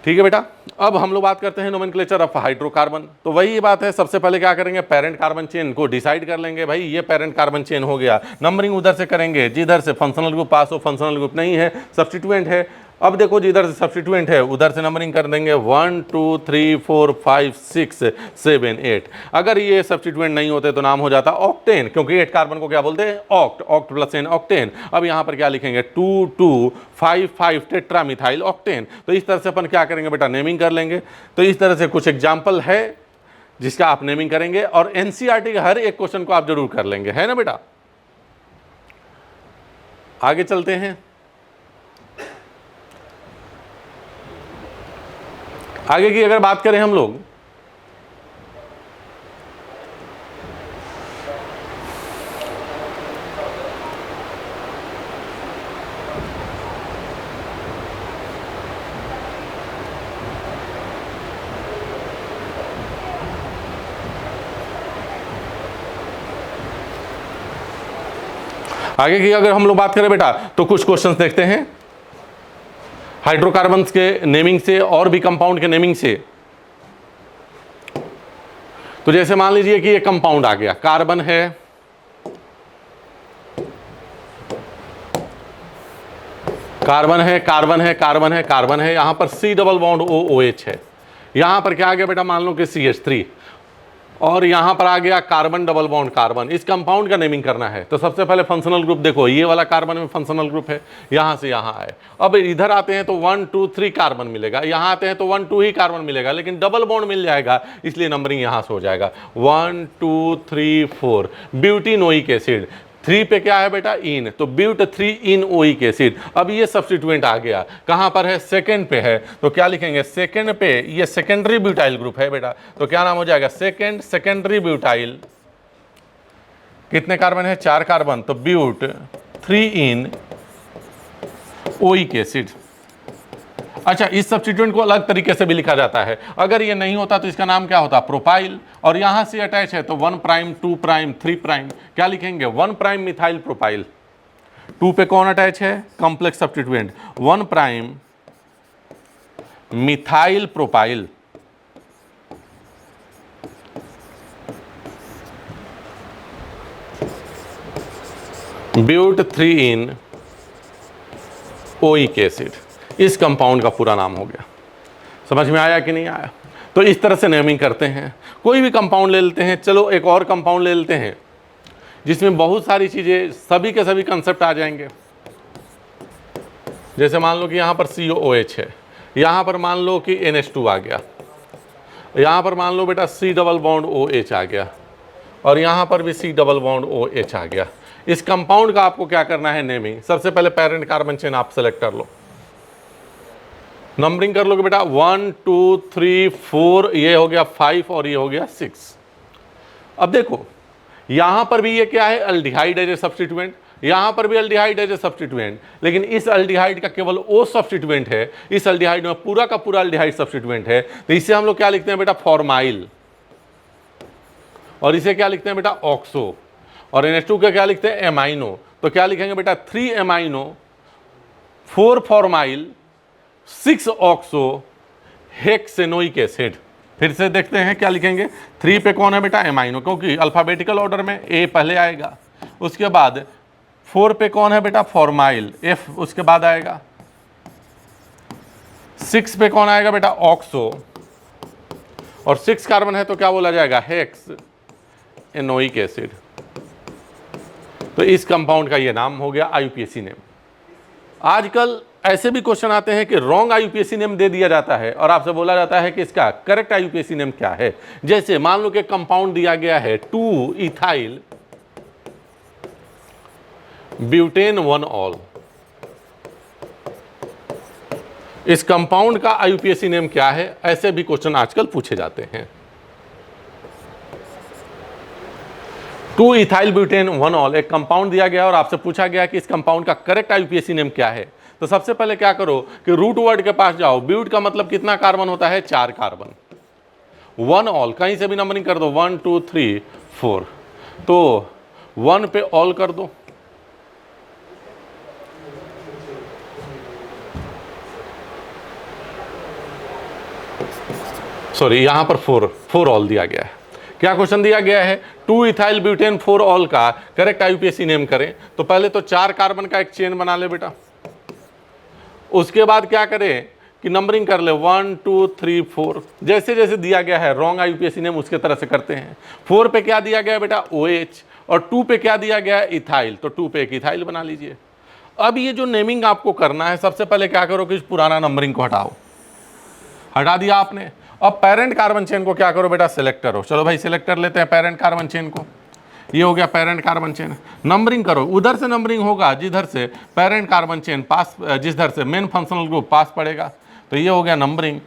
ठीक है बेटा। अब हम लोग बात करते हैं नोमेनक्लेचर ऑफ हाइड्रोकार्बन। तो वही बात है, सबसे पहले क्या करेंगे, पेरेंट कार्बन चेन को डिसाइड कर लेंगे। भाई ये पेरेंट कार्बन चेन हो गया, नंबरिंग उधर से करेंगे जिधर से फंक्शनल ग्रुप पास हो। फंक्शनल ग्रुप नहीं है, सब्स्टिट्यूएंट है। अब देखो जिधर से सब्स्टिट्यूएंट है उधर से नंबरिंग कर देंगे 1 2 3 4 5 6 7 8। अगर ये सब्स्टिट्यूएंट नहीं होते तो नाम हो जाता ऑक्टेन, क्योंकि 8 कार्बन को क्या बोलते हैं, oct. Oct plus ane octane. अब यहां पर क्या लिखेंगे, 2 2 5 5 टेट्रामिथाइल ऑक्टेन। तो इस तरह से अपन क्या करेंगे बेटा, नेमिंग कर लेंगे। तो इस तरह से कुछ एग्जाम्पल है जिसका आप नेमिंग करेंगे और एनसीईआरटी के हर एक क्वेश्चन को आप जरूर कर लेंगे, है ना बेटा। आगे चलते हैं। आगे की अगर बात करें हम लोग, आगे की अगर हम लोग बात करें बेटा तो कुछ क्वेश्चंस देखते हैं हाइड्रोकार्बन्स के नेमिंग से और भी कंपाउंड के नेमिंग से। तो जैसे मान लीजिए कि ये कंपाउंड आ गया, कार्बन है, कार्बन है, कार्बन है, कार्बन है, कार्बन है, यहाँ पर C double bond O OH है, यहाँ पर क्या आ गया बेटा, मान लो कि CH3, और यहाँ पर आ गया कार्बन डबल बॉन्ड कार्बन। इस कंपाउंड का नेमिंग करना है तो सबसे पहले फंक्शनल ग्रुप देखो, ये वाला कार्बन में फंक्शनल ग्रुप है, यहाँ से यहाँ आए। अब इधर आते हैं तो 1 2 3 कार्बन मिलेगा, यहाँ आते हैं तो 1 2 ही कार्बन मिलेगा, लेकिन डबल बॉन्ड मिल जाएगा, इसलिए नंबरिंग यहाँ से हो जाएगा 1 2 3 4। ब्यूटेनोइक एसिड 3 पे क्या है बेटा, इन, तो ब्यूट 3 इन ओइक एसिड। अब ये सब्स्टिट्यूएंट आ गया, कहां पर है, सेकंड पे है, तो क्या लिखेंगे, सेकंड पे, ये सेकेंडरी ब्यूटाइल ग्रुप है बेटा, तो क्या नाम हो जाएगा, सेकेंडरी ब्यूटाइल। कितने कार्बन है, 4 कार्बन, तो ब्यूट 3 इन ओइक एसिड। अच्छा, इस सब्स्टिट्यूएंट को अलग तरीके से भी लिखा जाता है, अगर ये नहीं होता तो इसका नाम क्या होता, प्रोपाइल, और यहां से अटैच है तो 1 प्राइम 2 प्राइम 3 प्राइम, क्या लिखेंगे, 1 प्राइम मिथाइल प्रोपाइल। 2 पे कौन अटैच है, complex substituent, 1 prime methyl propyl. But 3 en oic acid, इस कंपाउंड का पूरा नाम हो गया। समझ में आया कि नहीं आया? तो इस तरह से नेमिंग करते हैं। कोई भी कंपाउंड ले लेते हैं, चलो एक और कंपाउंड ले लेते हैं जिसमें बहुत सारी चीज़ें, सभी के सभी कंसेप्ट आ जाएंगे। जैसे मान लो कि यहाँ पर COOH है, यहाँ पर मान लो कि NH2 आ गया, यहाँ पर मान लो बेटा C डबल बॉन्ड OH आ गया, और यहाँ पर भी C डबल बॉन्ड OH आ गया। इस कंपाउंड का आपको क्या करना है, नेमिंग। सबसे पहले पेरेंट कार्बन चेन आप सेलेक्ट कर लो, नंबरिंग कर लोगे बेटा 1 2 3 4, ये हो गया 5 और ये हो गया 6। अब देखो यहां पर भी ये क्या है, अल्डिहाइड एज ए सब्स्टिट्यूएंट, यहां पर भी अल्डिहाइड एज ए सब्स्टिट्यूएंट, लेकिन इस अल्डिहाइड का केवल O सब्स्टिट्यूएंट है, इस अल्डिहाइड में पूरा का पूरा अल्डिहाइड सब्स्टिट्यूएंट है, तो इसे हम लोग क्या लिखते हैं बेटा, फॉर्माइल, और इसे क्या लिखते हैं बेटा, ऑक्सो, और NH2 का क्या लिखते हैं, एमाइनो। तो क्या लिखेंगे बेटा, 3 एमाइनो 4 फॉर्माइल 6 ऑक्सो हेक्सेनोइक एसिड। फिर से देखते हैं क्या लिखेंगे, 3 पे कौन है बेटा, एमाइनो, क्योंकि अल्फाबेटिकल ऑर्डर में A पहले आएगा, उसके बाद 4 पे कौन है बेटा, फॉर्माइल, F उसके बाद आएगा, 6 पे कौन आएगा बेटा, ऑक्सो, और 6 कार्बन है तो क्या बोला जाएगा, हेक्स एनोइक एसिड। तो इस कंपाउंड का ये नाम हो गया IUPAC नेम। आजकल ऐसे भी क्वेश्चन आते हैं कि रॉन्ग IUPAC नेम दे दिया जाता है और आपसे बोला जाता है कि इसका करेक्ट IUPAC नेम क्या है। जैसे मान लो कि कंपाउंड दिया गया है 2 इथाइल ब्यूटेन 1 ऑल, इस कंपाउंड का IUPAC नेम क्या है, ऐसे भी क्वेश्चन आजकल पूछे जाते हैं। 2 इथाइल ब्यूटेन 1 ऑल एक कंपाउंड दिया गया और आपसे पूछा गया कि इस कंपाउंड का करेक्ट IUPAC नेम क्या है। तो सबसे पहले क्या करो कि रूट वर्ड के पास जाओ, ब्यूट का मतलब कितना कार्बन होता है, 4 कार्बन, 1 ऑल कहीं से भी नंबरिंग कर दो, 1 2 3 4, तो 1 पे ऑल कर दो, सॉरी यहां पर 4 ऑल दिया गया है। क्या क्वेश्चन दिया गया है, 2 इथाइल ब्यूटेन 4 ऑल का करेक्ट IUPAC नेम करें, तो पहले तो 4 कार्बन का एक चेन बना ले बेटा, उसके बाद क्या करें कि नंबरिंग कर ले 1 2 3 4, जैसे जैसे दिया गया है रॉन्ग IUPAC नेम उसके तरह से करते हैं। 4 पे क्या दिया गया है बेटा, OH, और 2 पे क्या दिया गया है, इथाइल, तो 2 पे एक इथाइल बना लीजिए। अब ये जो नेमिंग आपको करना है, सबसे पहले क्या करो कि इस पुराना नंबरिंग को हटाओ, हटा दिया आपने। अब पेरेंट कार्बन चेन को क्या करो बेटा, सेलेक्ट करो। चलो भाई सेलेक्ट कर लेते हैं पेरेंट कार्बन चेन को, ये हो गया पेरेंट कार्बन चेन। नंबरिंग करो, उधर से नंबरिंग होगा जिधर से पेरेंट कार्बन चेन पास, जिधर से मेन फंक्शनल ग्रुप पास पड़ेगा, तो ये हो गया नंबरिंग।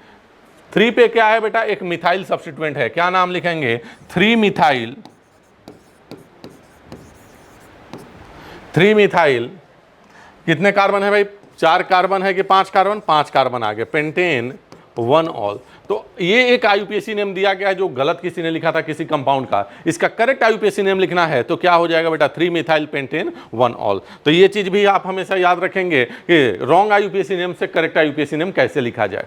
3 पे क्या है बेटा, एक मिथाइल सब्स्टिट्यूएंट है, क्या नाम लिखेंगे, 3 मिथाइल, 3 मिथाइल, कितने कार्बन है भाई, 4 कार्बन है कि 5 कार्बन, 5 कार्बन आ गए, पेंटेन 1 ऑल। तो ये एक IUPAC नेम दिया गया है जो गलत किसी ने लिखा था किसी कंपाउंड का, इसका करेक्ट IUPAC नेम लिखना है तो क्या हो जाएगा बेटा, 3 मिथाइल पेंटेन 1 ऑल। तो ये चीज भी आप हमेशा याद रखेंगे कि रॉन्ग IUPAC नेम से करेक्ट IUPAC नेम कैसे लिखा जाए।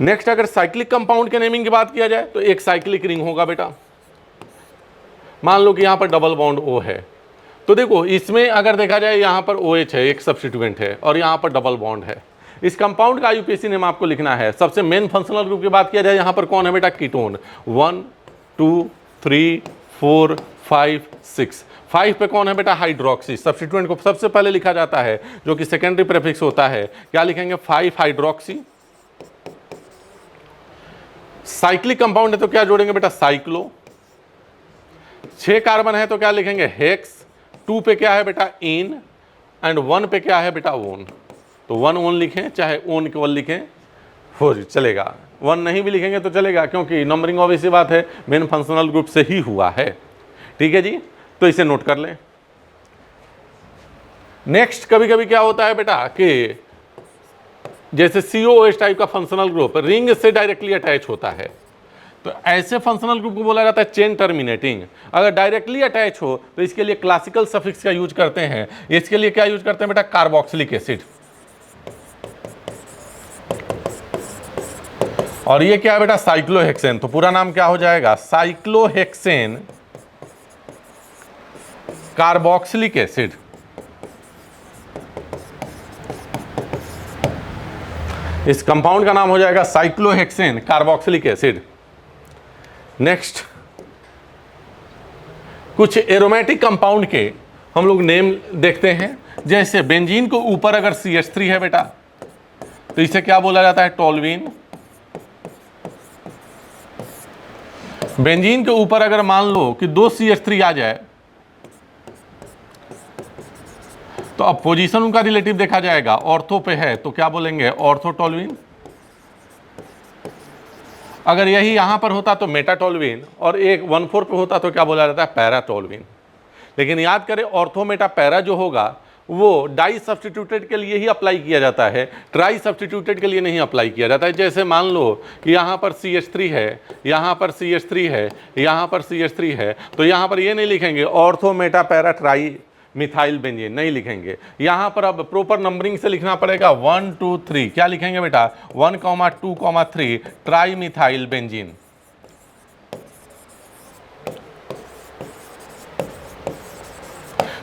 नेक्स्ट अगर साइक्लिक कंपाउंड के नेमिंग की बात किया जाए तो एक साइक्लिक रिंग होगा बेटा, मान लो कि यहां पर डबल बॉन्ड O है, तो देखो इसमें अगर देखा जाए यहाँ पर OH है, एक सब्स्टिट्यूएंट है, और यहाँ पर डबल बॉन्ड है। इस कंपाउंड का IUPAC नेम आपको लिखना है। सबसे मेन फंक्शनल ग्रुप की बात किया जाए, यहाँ पर कौन है बेटा? कीटोन। 1 2 3 4 5 6। 5 पे कौन है बेटा? हाइड्रोक्सी। सब्स्टिट्यूएंट को सबसे पहले लिखा जाता है जो कि सेकेंडरी प्रीफिक्स होता है, क्या लिखेंगे? 5 हाइड्रोक्सी। साइक्लिक कंपाउंड है तो क्या जोड़ेंगे बेटा? साइक्लो। 6 कार्बन है तो क्या लिखेंगे? हेक्स। 2 पे क्या है बेटा? इन। एंड 1 पे क्या है बेटा? ओन। तो 1 ओन लिखें, चाहे ओन केवल लिखें, हो चलेगा। 1 नहीं भी लिखेंगे तो चलेगा, क्योंकि नंबरिंग ऑब्वियस सी बात है मेन फंक्शनल ग्रुप से ही हुआ है। ठीक है जी, तो इसे नोट कर लें। नेक्स्ट, कभी कभी क्या होता है बेटा कि जैसे COOH टाइप का फंक्शनल ग्रुप रिंग से डायरेक्टली अटैच होता है, तो ऐसे फंक्शनल ग्रुप को बोला जाता है चेन टर्मिनेटिंग। अगर डायरेक्टली अटैच हो तो इसके लिए क्लासिकल सफिक्स का यूज करते हैं। इसके लिए क्या यूज करते हैं बेटा? Carboxylic acid. और ये क्या है बेटा? साइक्लोहेक्सेन। तो पूरा नाम क्या हो जाएगा? Cyclohexane carboxylic acid. इस कंपाउंड का नाम हो जाएगा साइक्लोहेक्सेन कार्बोक्सिलिक एसिड। नेक्स्ट, कुछ एरोमेटिक कंपाउंड के हम लोग नेम देखते हैं। जैसे बेंजीन को ऊपर अगर CH3 है बेटा, तो इसे क्या बोला जाता है? टोल्यूइन। बेंजीन के ऊपर अगर मान लो कि 2 CH3 आ जाए, तो अब पोजीशन उनका रिलेटिव देखा जाएगा। ऑर्थो पे है तो क्या बोलेंगे? ऑर्थोटोल्यूइन। अगर यही यहां पर होता तो मेटाटोल्यूइन, और एक 1/4 पे होता तो क्या बोला जाता है? पैराटोल्यूइन। लेकिन याद करें, ऑर्थो मेटा पैरा जो होगा वो डाई सब्स्टिट्यूटेड के लिए ही अप्लाई किया जाता है, ट्राई सब्स्टिट्यूटेड के लिए नहीं अप्लाई किया जाता है। जैसे मान लो कि यहाँ पर CH3 है, यहाँ पर CH3 है, यहाँ पर CH3 है, तो यहाँ पर ये नहीं लिखेंगे ortho Meta para tri methyl benzene, नहीं लिखेंगे। यहाँ पर अब प्रॉपर नंबरिंग से लिखना पड़ेगा। 1 2 3 क्या लिखेंगे बेटा? 1, 2, 3 ट्राई मिथाइल बेंजीन।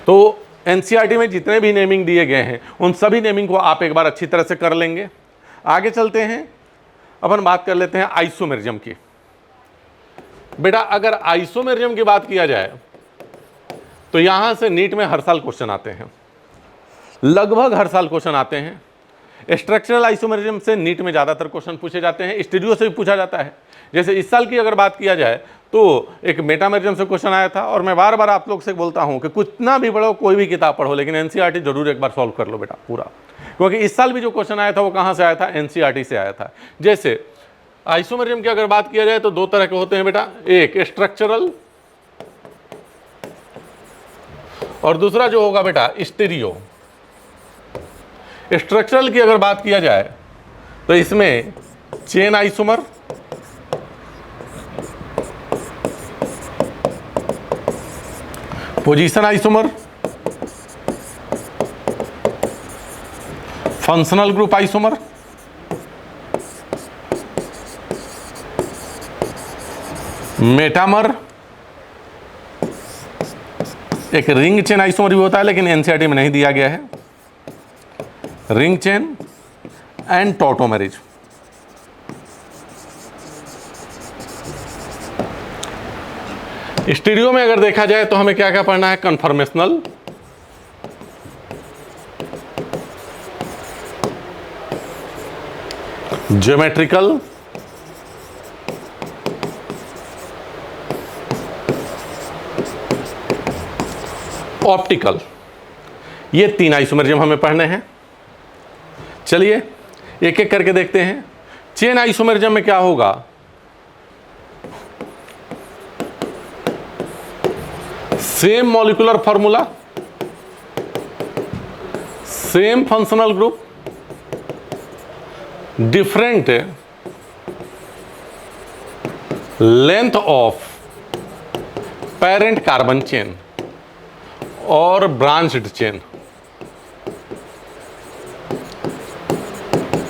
तो NCERT में जितने भी नेमिंग दिए गए हैं उन सभी नेमिंग को आप एक बार अच्छी तरह से कर लेंगे। आगे चलते हैं, अपन बात कर लेते हैं आइसोमेरिज्म की। बेटा अगर आइसोमेरिज्म की बात किया जाए तो यहां से नीट में हर साल क्वेश्चन आते हैं, लगभग हर साल क्वेश्चन आते हैं। स्ट्रक्चरल आइसोमेरिज्म से नीट में ज़्यादातर क्वेश्चन पूछे जाते हैं, स्टीरियो से भी पूछा जाता है। जैसे इस साल की अगर बात किया जाए तो एक मेटामेरिज्म से क्वेश्चन आया था, और मैं बार बार आप लोग से बोलता हूं कि कितना भी पढ़ो, कोई भी किताब पढ़ो, लेकिन NCERT जरूर एक बार सॉल्व कर लो बेटा पूरा, क्योंकि इस साल भी जो क्वेश्चन आया था वो कहाँ से आया था? NCERT से आया था। जैसे आइसोमेरिज्म की अगर बात किया जाए तो 2 तरह के होते हैं बेटा, एक स्ट्रक्चरल और दूसरा जो होगा बेटा स्टीरियो। स्ट्रक्चरल की अगर बात किया जाए तो इसमें chain isomer, position isomer, functional group isomer, metamer, एक रिंग चेन आइसोमर भी होता है लेकिन NCERT में नहीं दिया गया है, रिंग चेन एंड टॉटोमेरिज। स्टीरियो में अगर देखा जाए तो हमें क्या क्या पढ़ना है? Conformational, geometrical, optical. ये 3 आइसोमेरिज्म हमें पढ़ने हैं। चलिए एक एक करके देखते हैं। चेन आइसोमेरिज्म में क्या होगा? Same molecular formula, same functional group, different length of parent carbon chain और branched chain.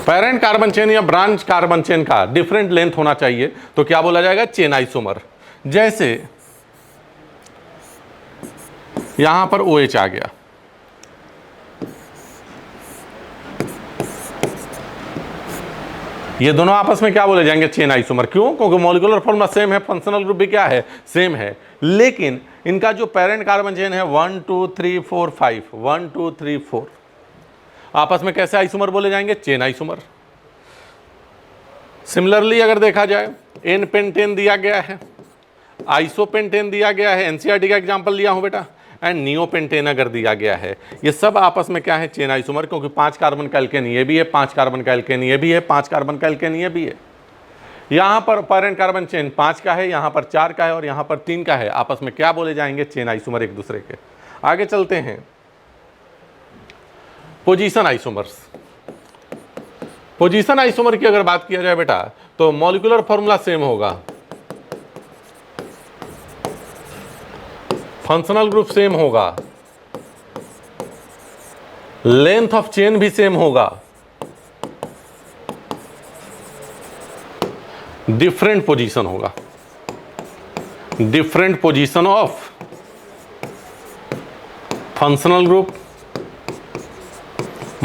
Parent carbon chain या ब्रांच कार्बन चेन का डिफरेंट लेंथ होना चाहिए, तो क्या बोला जाएगा? Chain isomer. जैसे यहां पर OH आ गया, ये दोनों आपस में क्या बोले जाएंगे, चेन आइसोमर। क्यों? क्योंकि मॉलिक्यूलर फॉर्मूला सेम है, फंक्शनल ग्रुप भी क्या है, सेम है, लेकिन इनका जो पेरेंट कार्बन चेन है 1 2 3 4 5, 1 2 3 4 आपस में कैसे आइसोमर बोले जाएंगे, चेन आइसोमर। सिमिलरली अगर देखा जाए एन पेंटेन दिया गया है, आइसोपेंटेन दिया गया है, एनसीईआरटी का एग्जांपल लिया हूं बेटा, एंड नियोपेंटेन अगर दिया गया है, ये सब आपस में क्या है, चेन आइसोमर, क्योंकि 5 कार्बन का एल्केन ये भी है, 5 कार्बन का एल्केन ये भी है, 5 कार्बन का एल्केन ये भी है। यहां पर पेरेंट कार्बन चेन 5 का है, यहां पर 4 का है और यहां पर 3 का है, आपस में क्या बोले जाएंगे, चेन आइसोमर एक दूसरे के। आगे चलते हैं, पोजीशन आइसोमर्स। पोजीशन आइसोमर की अगर बात किया जाए बेटा, तो मॉलिक्यूलर फॉर्मूला सेम होगा, फंक्शनल ग्रुप सेम होगा, लेंथ ऑफ चेन भी सेम होगा, डिफरेंट पोजीशन होगा, different position of functional group,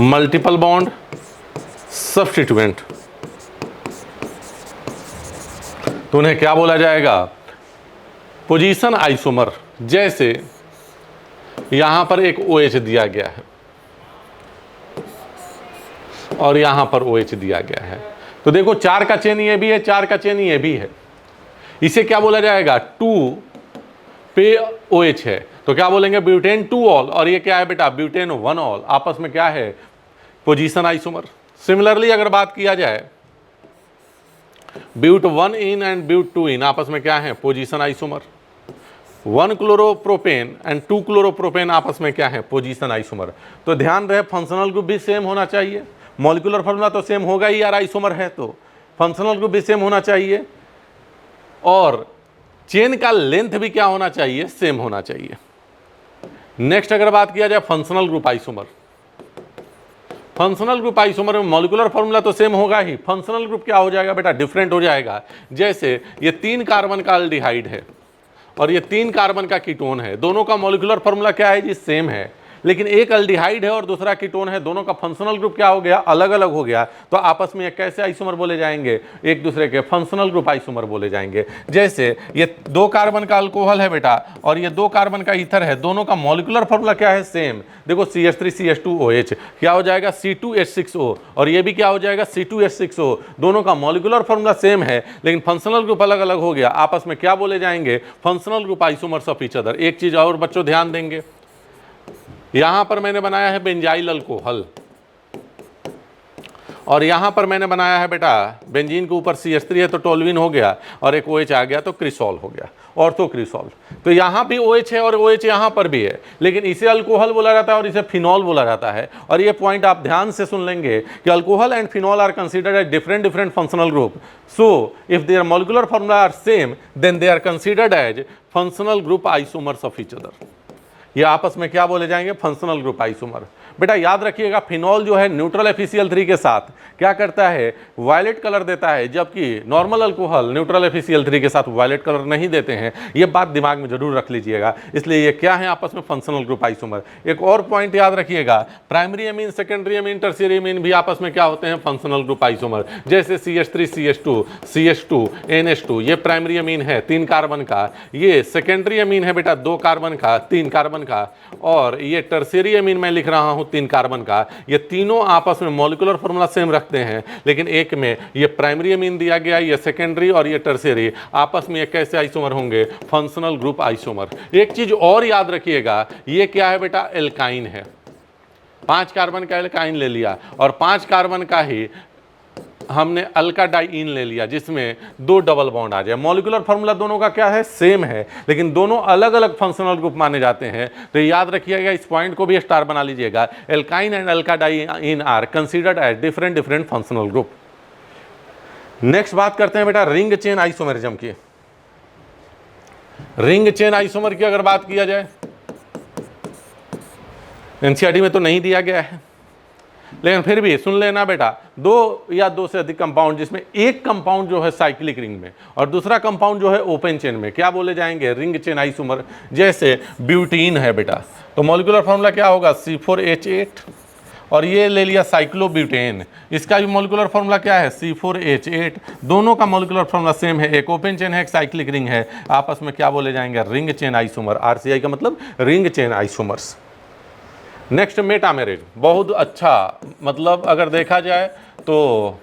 multiple bond, substituent, तो उन्हें क्या बोला जाएगा, पोजीशन आइसोमर। जैसे यहां पर एक OH दिया गया है और यहां पर OH दिया गया है, तो देखो 4 का चेन ये भी है, 4 का चेन ये भी है, इसे क्या बोला जाएगा, 2 पे OH है, तो क्या बोलेंगे, ब्यूटेन 2 ऑल, और ये क्या है बेटा, ब्यूटेन 1 ऑल, आपस में क्या है, पोजीशन आइसोमर। सिमिलरली अगर बात किया जाए ब्यूट 1 इन एंड ब्यूट 2 इन, आपस में क्या है, position isomer. 1 chloropropane and 2 chloropropane आपस में क्या है, पोजीशन आइसोमर। तो ध्यान रहे, फंक्शनल ग्रुप भी सेम होना चाहिए, मॉलिक्यूलर फॉर्मूला तो सेम होगा ही यार, आइसोमर है तो फंक्शनल ग्रुप भी सेम होना चाहिए, और चेन का लेंथ भी क्या होना चाहिए, सेम होना चाहिए। नेक्स्ट अगर बात किया जाए functional group isomer, functional group isomer में मॉलिक्यूलर फॉर्मूला तो सेम होगा ही, फंक्शनल ग्रुप क्या हो जाएगा बेटा, डिफरेंट हो जाएगा। जैसे ये 3 कार्बन का अल्डिहाइड है और ये 3 कार्बन का कीटोन है, दोनों का मॉलिक्यूलर फॉर्मूला क्या है जी, सेम है, लेकिन एक अल्डिहाइड है और दूसरा कीटोन है, दोनों का फंक्शनल ग्रुप क्या हो गया, अलग अलग हो गया, तो आपस में ये कैसे आइसोमर बोले जाएंगे, एक दूसरे के फंक्शनल ग्रुप आइसोमर बोले जाएंगे। जैसे ये 2 कार्बन का अल्कोहल है बेटा और ये 2 कार्बन का ईथर है, दोनों का मॉलिक्यूलर फॉर्मूला क्या है, सेम। देखो CH3CH2OH क्या हो जाएगा, C2H6O, और ये भी क्या हो जाएगा, C2H6O, दोनों का मॉलिक्यूलर फॉर्मूला सेम है, लेकिन फंक्शनल ग्रुप अलग अलग हो गया, आपस में क्या बोले जाएंगे, functional group isomers of each other. एक चीज और बच्चों ध्यान देंगे, यहां पर मैंने बनाया है बेंजाइल अल्कोहल और यहां पर मैंने बनाया है बेटा बेंजीन के ऊपर CH3 है तो टोल्यूइन हो गया, और एक OH आ गया तो क्रिसॉल हो गया, ऑर्थोक्रिसॉल। तो यहां भी OH है और OH यहां पर भी है, लेकिन इसे अल्कोहल बोला जाता है और इसे फिनॉल बोला जाता है। और ये पॉइंट आप ध्यान से सुन लेंगे कि alcohol and phenol are considered as different functional group, so if there molecular formula are same then they are considered as functional group isomers of each other. ये आपस में क्या बोले जाएंगे, फंक्शनल ग्रुप आइसोमर। बेटा याद रखिएगा, फिनॉल जो है न्यूट्रल FeCl3 के साथ क्या करता है, वायलेट कलर देता है, जबकि नॉर्मल अल्कोहल न्यूट्रल FeCl3 के साथ वायलेट कलर नहीं देते हैं। ये बात दिमाग में जरूर रख लीजिएगा, इसलिए ये क्या है, आपस में फंक्शनल ग्रुप आइसोमर। एक और पॉइंट याद रखिएगा, primary amine, secondary amine, tertiary amine भी आपस में क्या होते हैं, फंक्शनल ग्रुप आइसोमर। जैसे CH3CH2, CH2, NH2 ये प्राइमरी अमीन है 3 कार्बन का, ये सेकेंडरी अमीन है बेटा 2 कार्बन का, 3 कार्बन का, और ये टर्शियरी अमीन मैं लिख रहा हूं 3 कार्बन का। ये तीनों आपस में मॉलिक्यूलर फॉर्मूला सेम रखते हैं, लेकिन एक में ये प्राइमरी अमीन दिया गया, ये सेकेंडरी और ये टर्शियरी, आपस में ये कैसे आइसोमर होंगे, फंक्शनल ग्रुप आइसोमर। एक चीज और याद रखिएगा, ये क्या है बेटा, एल्काइन है। 5 कार्बन का एल्काइन ले लिया और 5 कार्बन का ही हमने अल्काडाइन ले लिया, जिसमें 2 डबल बॉन्ड आ जाए। मॉलिक्यूलर फॉर्मूला दोनों का क्या है, सेम है, लेकिन दोनों अलग अलग फंक्शनल ग्रुप माने जाते हैं। तो याद रखिएगा, इस पॉइंट को भी स्टार बना लीजिएगा, alkyne and alkadiene are considered as different functional group. Next बात करते हैं बेटा रिंग चेन आइसोमेरिज्म की। रिंग चेन आइसोमर की अगर बात किया जाए, एनसीईआरटी में तो नहीं दिया गया है, लेकिन फिर भी सुन लेना बेटा, दो या दो से अधिक कंपाउंड जिसमें एक कंपाउंड जो है साइक्लिक रिंग में और दूसरा कंपाउंड जो है ओपन चेन में, क्या बोले जाएंगे? Ring chain isomer. जैसे ब्यूटीन है बेटा, तो मॉलिक्यूलर फॉर्मूला क्या होगा? C4H8। और ये ले लिया साइक्लोब्यूटेन, इसका भी मॉलिक्यूलर फॉर्मूला क्या है? C4H8। दोनों का मॉलिक्यूलर फॉर्मूला सेम है, एक ओपन चेन है एक साइक्लिक रिंग है, आपस में क्या बोले जाएंगे? Ring chain isomer. RCI का मतलब रिंग चेन आइसोमर्स। नेक्स्ट मेटामेरेज, बहुत अच्छा, मतलब अगर देखा जाए तो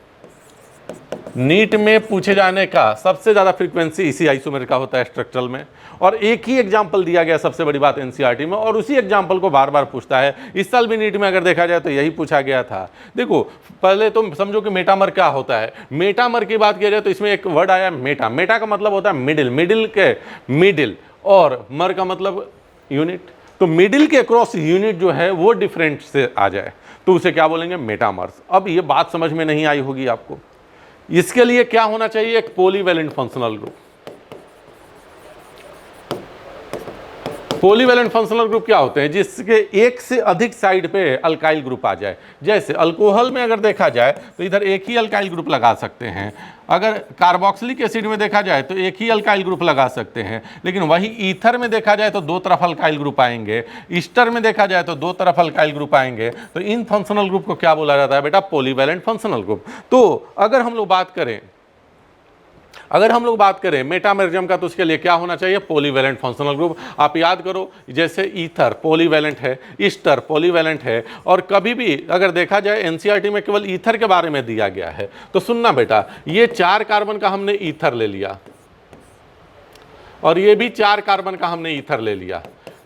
नीट में पूछे जाने का सबसे ज़्यादा फ्रीक्वेंसी इसी आइसोमेर का होता है स्ट्रक्चरल में, और एक ही एग्जाम्पल दिया गया सबसे बड़ी बात एनसीईआरटी में, और उसी एग्जाम्पल को बार बार पूछता है। इस साल भी नीट में अगर देखा जाए तो यही पूछा गया था। देखो पहले तो समझो कि मेटामर क्या होता है। मेटामर की बात किया जाए तो इसमें एक वर्ड आया मेटा। मेटा का मतलब होता है मिडिल, मिडिल के मिडिल, और मर का मतलब यूनिट। तो मिडिल के क्रॉस यूनिट जो है वो डिफरेंट से आ जाए तो उसे क्या बोलेंगे? मेटामर्स। अब ये बात समझ में नहीं आई होगी आपको। इसके लिए क्या होना चाहिए? एक polyvalent functional group. Polyvalent functional group क्या होते हैं? जिसके एक से अधिक साइड पे अल्काइल ग्रुप आ जाए। जैसे अल्कोहल में अगर देखा जाए तो इधर एक ही अल्काइल ग्रुप लगा सकते हैं, अगर कार्बोक्सिलिक एसिड में देखा जाए तो एक ही अल्काइल ग्रुप लगा सकते हैं, लेकिन वही ईथर में देखा जाए तो दो तरफ अल्काइल ग्रुप आएंगे, ईस्टर में देखा जाए तो दो तरफ अल्काइल ग्रुप आएंगे। तो इन फंक्शनल ग्रुप को क्या बोला जाता है बेटा? Polyvalent functional group. तो अगर हम लोग बात करें मेटामेरिज्म का, तो उसके लिए क्या होना चाहिए? Polyvalent functional group. आप याद करो, जैसे ईथर पॉलीवैलेंट है, ईस्टर पॉलीवैलेंट है, और कभी भी अगर देखा जाए एनसीईआरटी में केवल ईथर के बारे में दिया गया है। तो सुनना बेटा, ये 4 कार्बन का हमने ईथर ले लिया और ये भी 4 कार्बन का हमने ईथर ले लिया,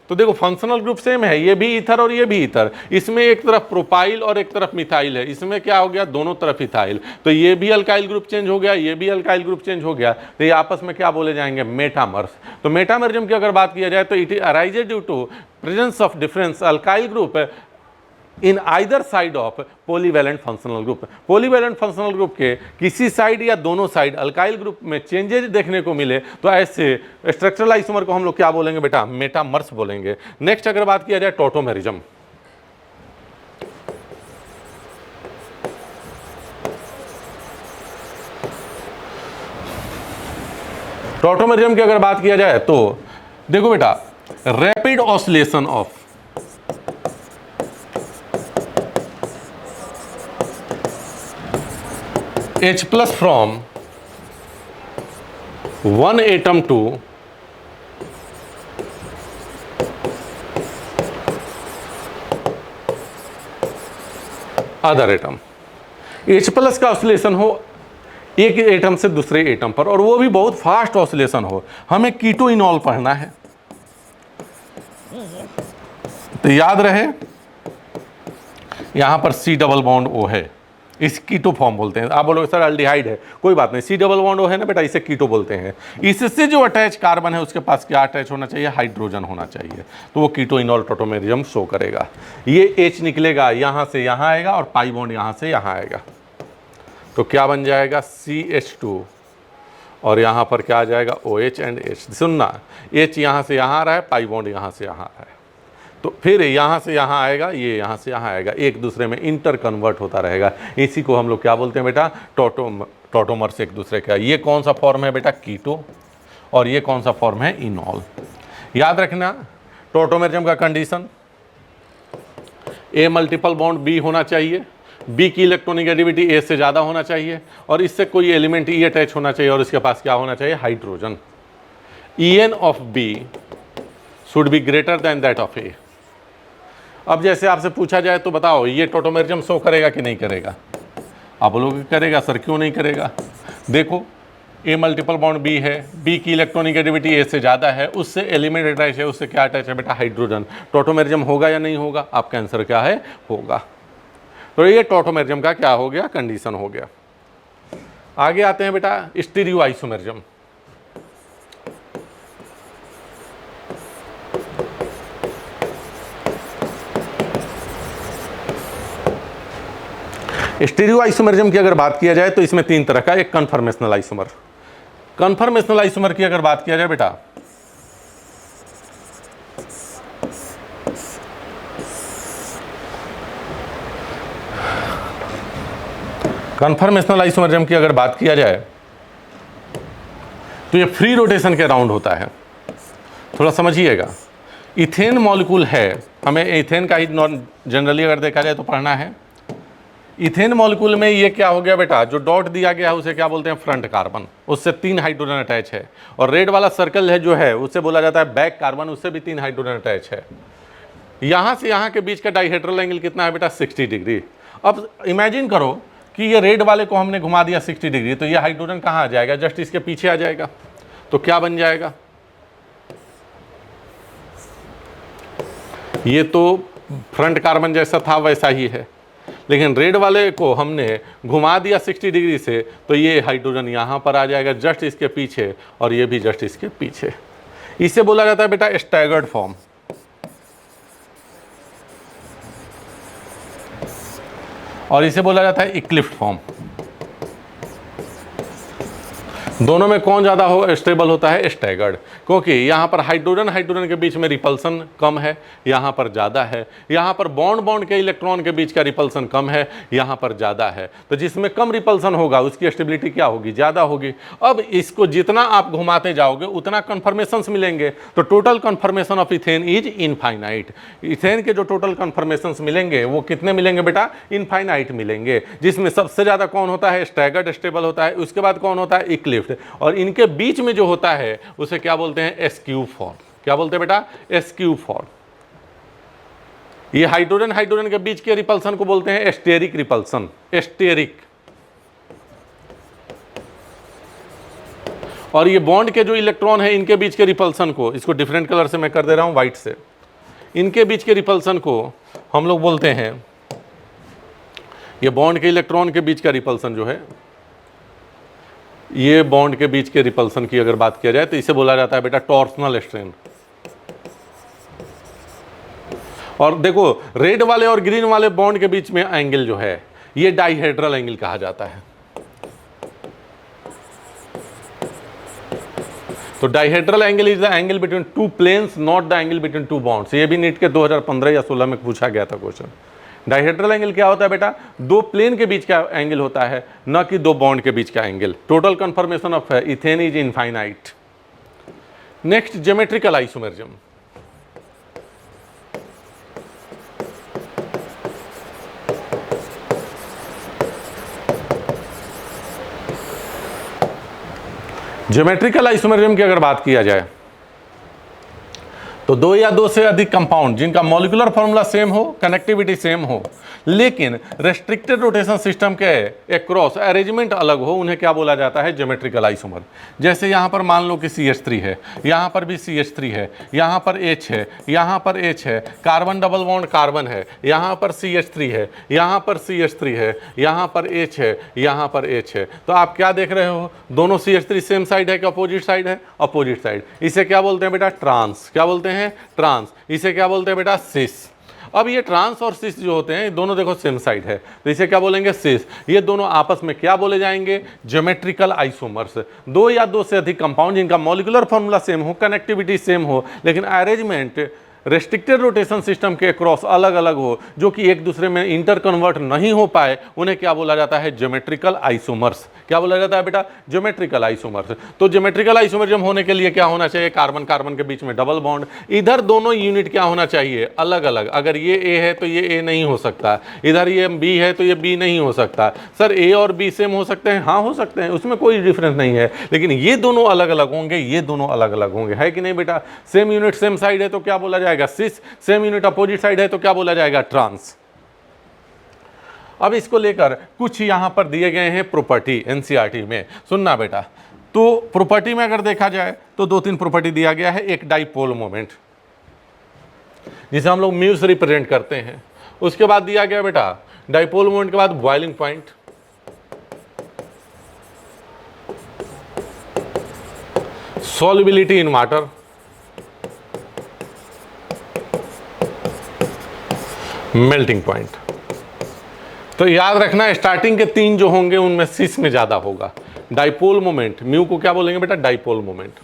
तो देखो फंक्शनल ग्रुप सेम है, ये भी ईथर और ये भी ईथर। इसमें एक तरफ प्रोपाइल और एक तरफ मिथाइल है, इसमें क्या हो गया? दोनों तरफ इथाइल। तो ये भी अल्काइल ग्रुप चेंज हो गया, ये भी अल्काइल ग्रुप चेंज हो गया, तो ये आपस में क्या बोले जाएंगे? मेटामर्स। तो मेटामेरिज्म की अगर बात किया जाए तो it arises due to presence of difference alkyl group in either side of polyvalent functional group. Polyvalent functional group के किसी साइड या दोनों साइड अल्काइल ग्रुप में चेंजेज देखने को मिले तो ऐसे स्ट्रक्चरल आइसोमर को हम लोग क्या बोलेंगे बेटा? मेटामर्स बोलेंगे। नेक्स्ट अगर बात किया जाए टॉटोमेरिज्म, टॉटोमेरिज्म की अगर बात किया जाए तो देखो बेटा, rapid oscillation of H plus from one atom to other atom. H plus का ऑसिलेशन हो एक एटम से दूसरे एटम पर, और वो भी बहुत फास्ट ऑसिलेशन हो। हमें कीटो इनॉल पढ़ना है, तो याद रहे यहां पर C डबल बॉन्ड O है, इस कीटो फॉर्म बोलते हैं। आप बोलोगे सर अल्डिहाइड है, कोई बात नहीं, C डबल बॉन्ड O है ना बेटा, इसे कीटो बोलते हैं। इससे जो अटैच कार्बन है उसके पास क्या अटैच होना चाहिए? हाइड्रोजन होना चाहिए, तो वो कीटो इनॉल टॉटोमेरिज्म शो करेगा। ये H निकलेगा यहाँ से यहाँ आएगा और पाई बॉन्ड यहाँ से यहाँ आएगा, तो क्या बन जाएगा? CH2, और यहाँ पर क्या आ जाएगा? OH and H। सुनना, H यहाँ से यहाँ आ रहा है, पाई बॉन्ड यहाँ से यहाँ आ रहा है, तो फिर यहाँ से यहाँ आएगा, ये यहाँ से यहाँ आएगा, एक दूसरे में इंटर कन्वर्ट होता रहेगा। इसी को हम लोग क्या बोलते हैं बेटा? टॉटोमर्स एक दूसरे का। ये कौन सा फॉर्म है बेटा? कीटो, और ये कौन सा फॉर्म है? इनॉल। याद रखना टॉटोमेरिज्म का condition, A multiple bond B होना चाहिए, B की इलेक्ट्रोनेगेटिविटी A से ज़्यादा होना चाहिए, और इससे कोई एलिमेंट E अटैच होना चाहिए, और इसके पास क्या होना चाहिए? Hydrogen. En of B should be greater than that of A। अब जैसे आपसे पूछा जाए तो बताओ ये टॉटोमेरिज्म शो करेगा कि नहीं करेगा? आप बोलोगे करेगा सर, क्यों नहीं करेगा? देखो A मल्टीपल बॉन्ड B है, B की इलेक्ट्रोनेगेटिविटी A से ज़्यादा है, उससे एलिमेंट अटैच है, उससे क्या अटैच है बेटा? हाइड्रोजन। टॉटोमेरिज्म होगा या नहीं होगा? आपका आंसर क्या है? होगा। तो ये टॉटोमेरिज्म का क्या हो गया? कंडीशन हो गया। आगे आते हैं बेटा स्टीरियो आइसोमेरिज्म। स्टीरियो आइसोमेरिज्म की अगर बात किया जाए तो इसमें 3 तरह का, एक कन्फर्मेशनल आइसोमर। कन्फर्मेशनल आइसोमर की अगर बात किया जाए बेटा, कन्फर्मेशनल आइसोमरिज्म की अगर बात किया जाए तो ये फ्री रोटेशन के अराउंड होता है। थोड़ा समझिएगा, इथेन मॉलिक्यूल है, हमें इथेन का ही जनरली अगर देखा जाए तो पढ़ना है। इथेन मॉलिक्यूल में ये क्या हो गया बेटा, जो डॉट दिया गया है उसे क्या बोलते हैं, फ्रंट कार्बन, उससे 3 हाइड्रोजन अटैच है। और रेड वाला सर्कल है जो है उसे बोला जाता है बैक कार्बन, उससे भी 3 हाइड्रोजन अटैच है। यहाँ से यहाँ के बीच का डाइहेड्रल एंगल कितना है बेटा, 60 डिग्री। अब इमेजिन करो कि ये रेड वाले को हमने घुमा दिया 60 डिग्री, तो ये हाइड्रोजन कहाँ आ जाएगा, जस्ट इसके पीछे आ जाएगा। तो क्या बन जाएगा, ये तो फ्रंट कार्बन जैसा था वैसा ही है, लेकिन रेड वाले को हमने घुमा दिया 60 डिग्री से, तो ये हाइड्रोजन यहाँ पर आ जाएगा जस्ट इसके पीछे, और ये भी जस्ट इसके पीछे। इसे बोला जाता है बेटा स्टैगर्ड फॉर्म। और इसे बोला जाता है इक्लिफ्ट फॉर्म। दोनों में कौन ज़्यादा हो स्टेबल होता है, स्टैगर्ड, क्योंकि यहाँ पर हाइड्रोजन हाइड्रोजन के बीच में रिपल्सन कम है, यहाँ पर ज़्यादा है। यहाँ पर बॉन्ड बॉन्ड के इलेक्ट्रॉन के बीच का रिपल्सन कम है, यहाँ पर ज़्यादा है। तो जिसमें कम रिपल्सन होगा उसकी स्टेबिलिटी क्या होगी, ज़्यादा होगी। अब इसको जितना आप घुमाते जाओगे उतना कन्फर्मेशंस मिलेंगे। तो total confirmation of ethane is infinite. Ethane के जो टोटल कन्फर्मेशंस मिलेंगे वो कितने मिलेंगे बेटा, इनफाइनाइट मिलेंगे। जिसमें सबसे ज़्यादा कौन होता है, स्टैगर्ड स्टेबल होता है, उसके बाद कौन होता है, इक्लिफ्ट, और इनके बीच में जो होता है उसे क्या बोलते हैं, एस्क्यू फॉर्म। क्या बोलते हैं बेटा, एस्क्यू फॉर्म। ये हाइड्रोजन हाइड्रोजन के बीच के रिपल्सन को बोलते हैं एस्टेरिक रिपल्सन, एस्टेरिक। और ये बॉन्ड के जो इलेक्ट्रॉन है इनके बीच के रिपल्सन को, इसको डिफरेंट कलर से मैं कर दे रहा हूं व्हाइट से, इनके बीच के रिपल्सन को हम लोग बोलते हैं, ये बॉन्ड के इलेक्ट्रॉन के बीच का रिपल्सन जो है, ये बॉन्ड के बीच के रिपल्सन की अगर बात किया जाए तो इसे बोला जाता है बेटा टॉर्सनल स्ट्रेन। और देखो रेड वाले और ग्रीन वाले बॉन्ड के बीच में एंगल जो है ये डाइहेड्रल एंगल कहा जाता है। तो dihedral angle is the angle between two planes, not the angle between two bonds. ये भी नीट के 2015 या 16 में पूछा गया था क्वेश्चन। डाइहेड्रल एंगल क्या होता है बेटा, 2 प्लेन के बीच का एंगल होता है, न कि 2 बॉन्ड के बीच का angle. Total confirmation of ethane is infinite. Next, geometrical isomerism. Geometrical isomerism की अगर बात किया जाए तो 2 या 2 से अधिक कंपाउंड जिनका मॉलिक्यूलर फॉर्मूला सेम हो, कनेक्टिविटी सेम हो, लेकिन रेस्ट्रिक्टेड रोटेशन सिस्टम के अक्रॉस अरेंजमेंट अलग हो, उन्हें क्या बोला जाता है, ज्योमेट्रिकल आइसोमर। जैसे यहाँ पर मान लो कि CH3 है, यहाँ पर भी CH3 है, यहाँ पर H है, यहाँ पर H है, कार्बन डबल बॉन्ड कार्बन है, यहाँ पर CH3 है, यहाँ पर CH3 है, यहाँ पर H है, यहाँ पर H है। तो आप क्या देख रहे हो, दोनों CH3 सेम साइड है कि अपोजिट साइड है, अपोजिट साइड। इसे क्या बोलते हैं बेटा, ट्रांस। क्या बोलते हैं, ट्रांस। इसे क्या बोलते हैं बेटा, सिस। अब ये ट्रांस और सिस जो होते हैं दोनों देखो सेम साइड है, तो इसे क्या बोलेंगे, सिस। ये दोनों आपस में क्या बोले जाएंगे, ज्योमेट्रिकल आइसोमर्स। 2 या 2 से अधिक कंपाउंड जिनका मॉलिक्यूलर फॉर्मूला सेम हो, कनेक्टिविटी सेम हो, लेकिन अरेंजमेंट रेस्ट्रिक्टेड रोटेशन सिस्टम के क्रॉस अलग अलग हो, जो कि एक दूसरे में इंटर कन्वर्ट नहीं हो पाए, उन्हें क्या बोला जाता है, ज्योमेट्रिकल आइसोमर्स। क्या बोला जाता है बेटा, ज्योमेट्रिकल आइसोमर्स। तो ज्योमेट्रिकल आइसोमरिज्म होने के लिए क्या होना चाहिए, कार्बन कार्बन के बीच में डबल बॉन्ड, इधर दोनों यूनिट क्या होना चाहिए, अलग अलग। अगर ये A है तो ये A नहीं हो सकता, इधर ये B है तो ये B नहीं हो सकता। सर A और B सेम हो सकते हैं, हाँ हो सकते हैं, उसमें कोई डिफरेंस नहीं है, लेकिन ये दोनों अलग अलग होंगे, ये दोनों अलग अलग होंगे, है कि नहीं बेटा। सेम यूनिट सेम साइड है तो क्या बोला जाएगा, सिस। सेम यूनिट अपोजिट साइड है तो क्या बोला जाएगा, ट्रांस। अब इसको लेकर कुछ यहां पर दिए गए हैं प्रॉपर्टी एनसीईआरटी में, सुनना बेटा। तो प्रॉपर्टी में अगर देखा जाए तो 2-3 प्रॉपर्टी दिया गया है। एक डाइपोल मोमेंट जिसे हम लोग म्यू से रिप्रेजेंट करते हैं, उसके बाद दिया गया बेटा डाइपोल मोमेंट के बाद boiling point, solubility in water, melting point. तो याद रखना स्टार्टिंग के 3 जो होंगे उनमें सिस में ज्यादा होगा। डाइपोल मोमेंट, म्यू को क्या बोलेंगे बेटा, डाइपोल मोमेंट।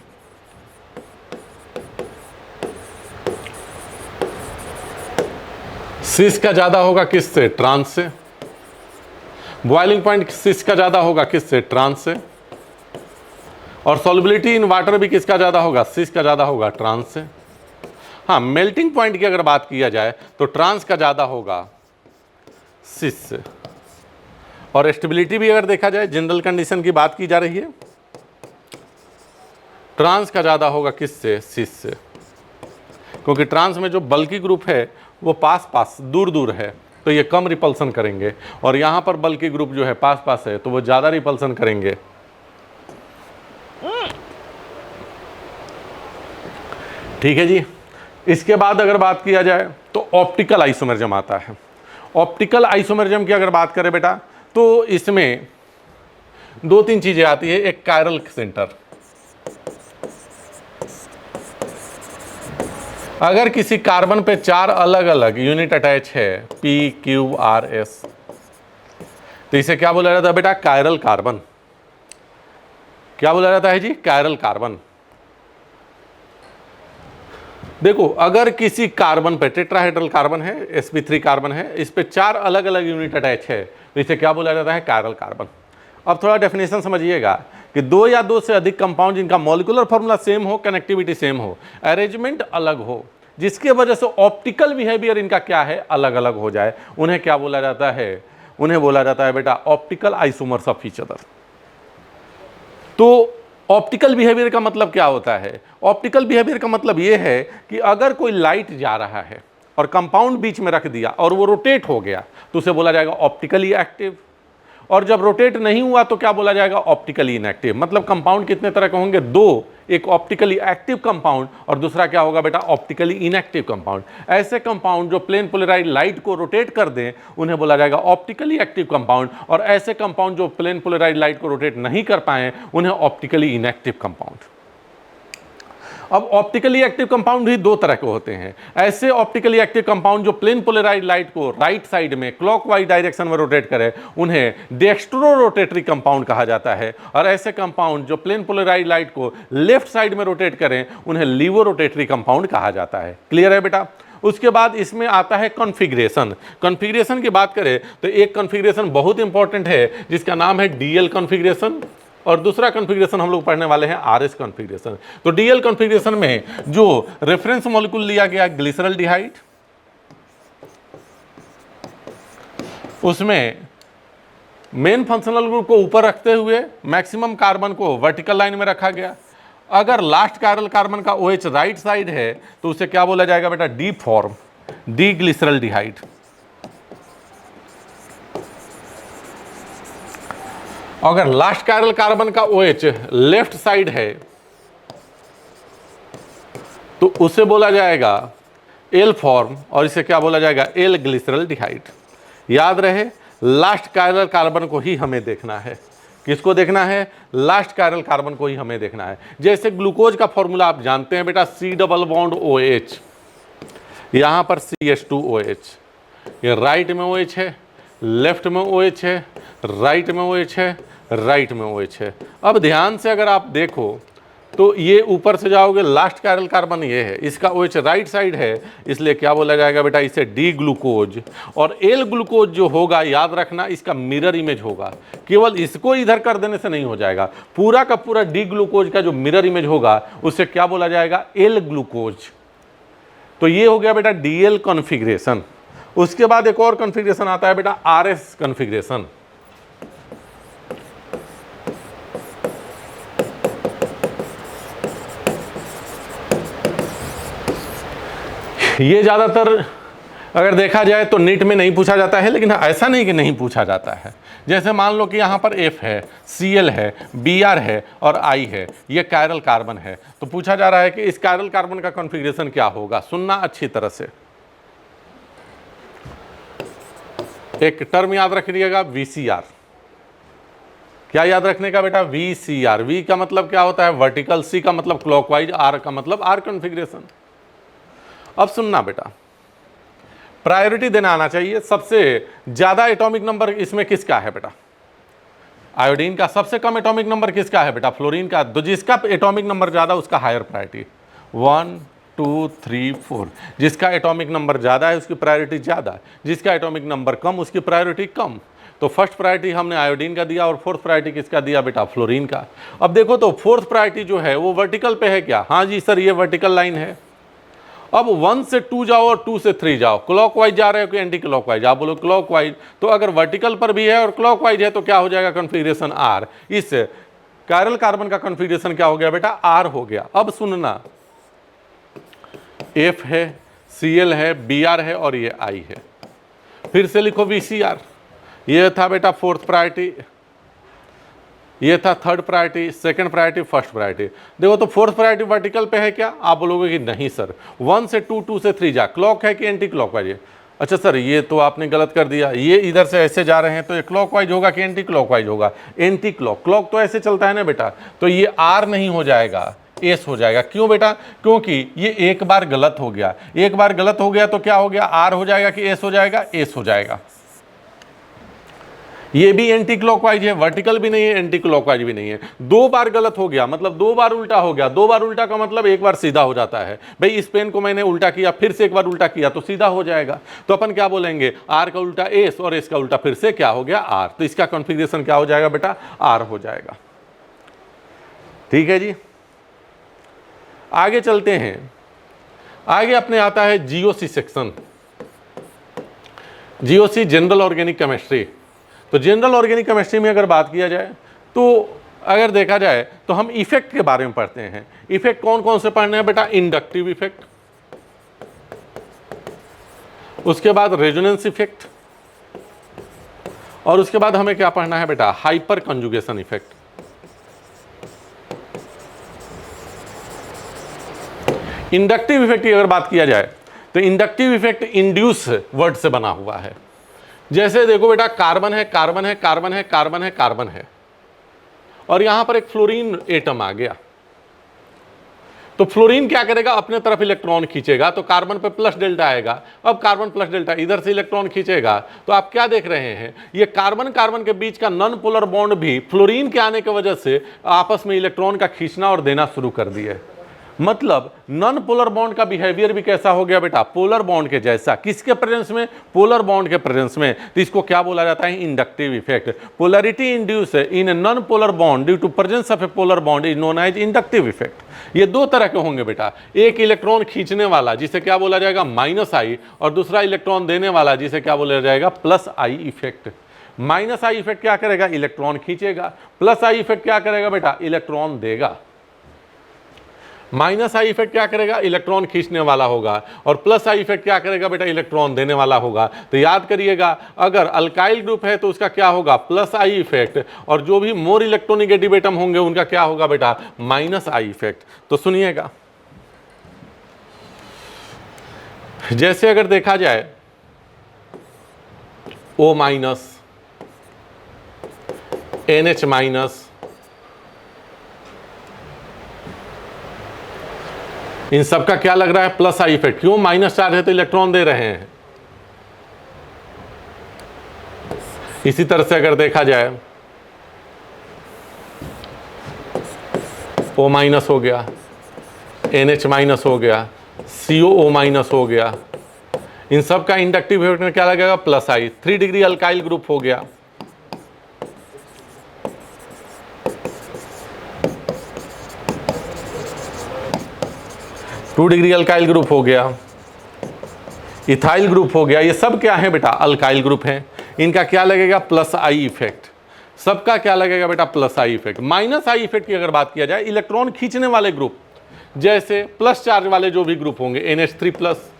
सिस का ज्यादा होगा किससे, ट्रांस से। बॉइलिंग पॉइंट सिस का ज़्यादा होगा किससे, ट्रांस से। और सॉल्युबिलिटी इन वाटर भी किसका ज़्यादा होगा, सिस का ज़्यादा होगा, ट्रांस से। हाँ, मेल्टिंग पॉइंट की अगर बात किया जाए तो ट्रांस का ज़्यादा होगा सिस से। और स्टेबिलिटी भी अगर देखा जाए, जनरल कंडीशन की बात की जा रही है, ट्रांस का ज़्यादा होगा किससे, सिस से। क्योंकि ट्रांस में जो बल्की ग्रुप है वो पास पास दूर दूर है तो ये कम रिपल्सन करेंगे, और यहाँ पर बल्की ग्रुप जो है पास पास है तो वो ज़्यादा रिपल्सन करेंगे। ठीक है जी। इसके बाद अगर बात किया जाए तो ऑप्टिकल आइसोमेरिज्म आता है। ऑप्टिकल आइसोमेरिज्म की अगर बात करें बेटा तो इसमें दो तीन चीज़ें आती है। एक कायरल सेंटर, अगर किसी कार्बन पे 4 अलग अलग यूनिट अटैच है, P, Q, R, S, तो इसे क्या बोला जाता है बेटा, कायरल कार्बन। क्या बोला जाता है जी, कायरल कार्बन। देखो, अगर किसी कार्बन पे टेट्राहेड्रल कार्बन है, sp3 कार्बन है, इस पे 4 अलग अलग यूनिट अटैच है तो इसे क्या बोला जाता है, कायरल कार्बन। अब थोड़ा डेफिनेशन समझिएगा कि 2 या 2 से अधिक कंपाउंड जिनका मॉलिक्यूलर फॉर्मूला सेम हो, कनेक्टिविटी सेम हो, अरेंजमेंट अलग हो, जिसकी वजह से ऑप्टिकल बिहेवियर इनका क्या है, अलग अलग हो जाए, उन्हें क्या बोला जाता है, उन्हें बोला जाता है बेटा optical isomers of each other. तो ऑप्टिकल बिहेवियर का मतलब क्या होता है, ऑप्टिकल बिहेवियर का मतलब ये है कि अगर कोई लाइट जा रहा है और कंपाउंड बीच में रख दिया और वो रोटेट हो गया तो उसे बोला जाएगा ऑप्टिकली एक्टिव, और जब रोटेट नहीं हुआ तो क्या बोला जाएगा, ऑप्टिकली इनएक्टिव। मतलब कंपाउंड कितने तरह के होंगे, 2, एक ऑप्टिकली एक्टिव कंपाउंड और दूसरा क्या होगा बेटा, ऑप्टिकली इनएक्टिव कंपाउंड। ऐसे कंपाउंड जो प्लेन पोलराइज्ड लाइट को रोटेट कर दें उन्हें बोला जाएगा ऑप्टिकली एक्टिव कंपाउंड, और ऐसे कंपाउंड जो प्लेन पोलराइज्ड लाइट को रोटेट नहीं कर पाए उन्हें ऑप्टिकली इनएक्टिव कंपाउंड। अब ऑप्टिकली एक्टिव कंपाउंड भी 2 तरह के होते हैं। ऐसे ऑप्टिकली एक्टिव कंपाउंड जो प्लेन पोलराइज्ड लाइट को राइट साइड में क्लॉकवाइज डायरेक्शन में रोटेट करे उन्हें डेक्स्ट्रो रोटेटरी कंपाउंड कहा जाता है, और ऐसे कंपाउंड जो प्लेन पोलराइज्ड लाइट को लेफ्ट साइड में रोटेट करें उन्हें लीवो रोटेटरी कंपाउंड कहा जाता है। क्लियर है बेटा। उसके बाद इसमें आता है कॉन्फ़िगरेशन। कॉन्फ़िगरेशन की बात करें तो एक कॉन्फ़िगरेशन बहुत इंपॉर्टेंट है जिसका नाम है डीएल कॉन्फ़िगरेशन, और दूसरा कॉन्फ़िगरेशन हम लोग पढ़ने वाले हैं आरएस कॉन्फ़िगरेशन। तो डीएल कॉन्फ़िगरेशन में जो रेफरेंस मॉलिक्यूल लिया गया ग्लिसरॉल्डिहाइड, उसमें मेन फंक्शनल ग्रुप को ऊपर रखते हुए मैक्सिमम कार्बन को वर्टिकल लाइन में रखा गया। अगर लास्ट कायरल कार्बन का OH राइट साइड है तो उसे क्या बोला जाएगा बेटा, डी फॉर्म, डी ग्लिसरॉल्डिहाइड। अगर लास्ट कायरल कार्बन का OH लेफ्ट साइड है तो उसे बोला जाएगा एल फॉर्म, और इसे क्या बोला जाएगा, एल ग्लिसरॉल्डिहाइड। याद रहे, लास्ट कायरल कार्बन को ही हमें देखना है। किसको देखना है, लास्ट कायरल कार्बन को ही हमें देखना है। जैसे ग्लूकोज का फॉर्मूला आप जानते हैं बेटा, C डबल बॉन्ड OH, यहां पर CH2OH, ये राइट में OH है, लेफ्ट में OH है, राइट में OH है, राइट में OH है। अब ध्यान से अगर आप देखो तो ये ऊपर से जाओगे, लास्ट कायरल कार्बन ये है, इसका OH राइट साइड है, इसलिए क्या बोला जाएगा बेटा, इसे डी ग्लूकोज। और एल ग्लूकोज जो होगा, याद रखना, इसका मिरर इमेज होगा। केवल इसको इधर कर देने से नहीं हो जाएगा, पूरा का पूरा डी ग्लूकोज का जो मिरर इमेज होगा उसे क्या बोला जाएगा, एल ग्लूकोज। तो ये हो गया बेटा डीएल कॉन्फ़िगरेशन। उसके बाद एक और कॉन्फ़िगरेशन आता है बेटा, आरएस कॉन्फ़िगरेशन। ये ज़्यादातर अगर देखा जाए तो नीट में नहीं पूछा जाता है, लेकिन ऐसा नहीं कि नहीं पूछा जाता है। जैसे मान लो कि यहाँ पर F है, Cl है, Br है और I है, ये कायरल कार्बन है, तो पूछा जा रहा है कि इस कायरल कार्बन का कॉन्फ़िगरेशन क्या होगा। सुनना अच्छी तरह से, एक टर्म याद रखिएगा, VCR। क्या याद रखने का बेटा, VCR। V का मतलब क्या होता है, वर्टिकल, C का मतलब क्लॉकवाइज, R का मतलब R कॉन्फ़िगरेशन। अब सुनना बेटा, प्रायोरिटी देना आना चाहिए। सबसे ज़्यादा एटॉमिक नंबर इसमें किसका है बेटा, आयोडीन का। सबसे कम एटॉमिक नंबर किसका है बेटा, फ्लोरीन का। तो जिसका एटॉमिक नंबर ज़्यादा उसका हायर प्रायोरिटी, 1 2 3 4। जिसका एटॉमिक नंबर ज़्यादा है उसकी प्रायोरिटी ज़्यादा, जिसका एटॉमिक नंबर कम उसकी प्रायोरिटी कम। तो फर्स्ट प्रायोरिटी हमने आयोडीन का दिया और फोर्थ प्रायोरिटी किसका दिया बेटा, फ्लोरीन का। अब देखो तो फोर्थ प्रायोरिटी जो है वो वर्टिकल पे है क्या, हाँ जी सर ये वर्टिकल लाइन है। अब 1 से 2 जाओ और 2 से 3 जाओ, क्लॉकवाइज जा रहे हो कि एंटी क्लॉकवाइज, आप बोलो क्लॉकवाइज, तो अगर वर्टिकल पर भी है और क्लॉकवाइज है तो क्या हो जाएगा, कॉन्फ़िगरेशन आर। इस कायरल कार्बन का कॉन्फ़िगरेशन क्या हो गया बेटा, आर हो गया। अब सुनना, एफ है, Cl है, Br है और ये I है। फिर से लिखो VCr, ये था बेटा फोर्थ प्रायोरिटी, ये था third priority, second priority, first priority. देखो तो फोर्थ प्रायोरिटी वर्टिकल पे है क्या, आप बोलोगे कि नहीं सर 1 से 2, 2 से 3 जा, क्लॉक है कि एंटी क्लॉकवाइज है। अच्छा सर ये तो आपने गलत कर दिया, ये इधर से ऐसे जा रहे हैं तो ये क्लॉकवाइज होगा कि एंटी क्लॉकवाइज होगा, एंटी क्लॉक, क्लॉक तो ऐसे चलता है ना बेटा, तो ये आर नहीं हो जाएगा, एस हो जाएगा। क्यों बेटा, क्योंकि ये एक बार गलत हो गया, एक बार गलत हो गया तो क्या हो गया, आर हो जाएगा कि एस हो जाएगा, एस हो जाएगा। ये भी एंटी क्लॉकवाइज है, वर्टिकल भी नहीं है, एंटी क्लॉकवाइज भी नहीं है। 2 बार गलत हो गया मतलब 2 बार उल्टा हो गया, 2 बार उल्टा का मतलब 1 बार सीधा हो जाता है। भाई इस पेन को मैंने उल्टा किया, फिर से 1 बार उल्टा किया तो सीधा हो जाएगा। तो अपन क्या बोलेंगे, आर का उल्टा एस और एस का उल्टा फिर से क्या हो गया, आर। तो इसका कॉन्फ़िगरेशन क्या हो जाएगा बेटा, आर हो जाएगा। ठीक है जी, आगे चलते हैं। आगे अपने आता है GOC section, GOC general organic chemistry. तो जनरल ऑर्गेनिक केमिस्ट्री में अगर बात किया जाए तो अगर देखा जाए तो हम इफेक्ट के बारे में पढ़ते हैं। इफेक्ट कौन कौन से पढ़ने हैं बेटा, इंडक्टिव इफेक्ट, उसके बाद रेजोनेंस इफेक्ट, और उसके बाद हमें क्या पढ़ना है बेटा, hyper conjugation effect. Inductive effect की अगर बात किया जाए तो इंडक्टिव इफेक्ट इंड्यूस वर्ड से बना हुआ है। जैसे देखो बेटा, कार्बन है, कार्बन है, कार्बन है, कार्बन है, कार्बन है, और यहां पर एक फ्लोरीन एटम आ गया, तो फ्लोरीन क्या करेगा, अपने तरफ इलेक्ट्रॉन खींचेगा, तो कार्बन पे प्लस डेल्टा आएगा। अब कार्बन प्लस डेल्टा इधर से इलेक्ट्रॉन खींचेगा, तो आप क्या देख रहे हैं, ये कार्बन कार्बन के बीच का नॉन पोलर बॉन्ड भी फ्लोरीन के आने की वजह से आपस में इलेक्ट्रॉन का खींचना और देना शुरू कर दिए। मतलब नॉन पोलर बॉन्ड का बिहेवियर भी कैसा हो गया बेटा, पोलर बॉन्ड के जैसा। किसके प्रेजेंस में, पोलर बॉन्ड के प्रेजेंस में। तो इसको क्या बोला जाता है, inductive effect. Polarity induce in a non polar bond due to presence of a polar bond is known as inductive effect. ये 2 तरह के होंगे बेटा, एक इलेक्ट्रॉन खींचने वाला जिसे क्या बोला जाएगा, माइनस आई, और दूसरा इलेक्ट्रॉन देने वाला जिसे क्या बोला जाएगा, plus I effect. Minus I effect क्या करेगा, इलेक्ट्रॉन खींचेगा, प्लस आई इफेक्ट क्या करेगा बेटा, इलेक्ट्रॉन देगा। माइनस आई इफेक्ट क्या करेगा, इलेक्ट्रॉन खींचने वाला होगा, और प्लस आई इफेक्ट क्या करेगा बेटा, इलेक्ट्रॉन देने वाला होगा। तो याद करिएगा, अगर अल्काइल ग्रुप है तो उसका क्या होगा, प्लस आई इफेक्ट, और जो भी मोर इलेक्ट्रोनेगेटिव एटम होंगे उनका क्या होगा बेटा, माइनस आई इफेक्ट। तो सुनिएगा, जैसे अगर देखा जाए O माइनस, NH माइनस, इन सब का क्या लग रहा है, प्लस आई इफेक्ट। क्यों, माइनस चार्ज है तो इलेक्ट्रॉन दे रहे हैं। इसी तरह से अगर देखा जाए O माइनस हो गया, NH माइनस हो गया, COO माइनस हो गया, इन सब का इंडक्टिव इफेक्ट में क्या लगेगा, प्लस आई। 3 डिग्री अल्काइल ग्रुप हो गया, टू डिग्री अल्काइल ग्रुप हो गया, इथाइल ग्रुप हो गया। ये सब क्या है बेटा, अल्काइल ग्रुप हैं। इनका क्या लगेगा, प्लस आई इफेक्ट। सबका क्या लगेगा बेटा, plus I effect. Minus I effect की अगर बात किया जाए, इलेक्ट्रॉन खींचने वाले ग्रुप, जैसे प्लस चार्ज वाले जो भी ग्रुप होंगे, NH3 plus,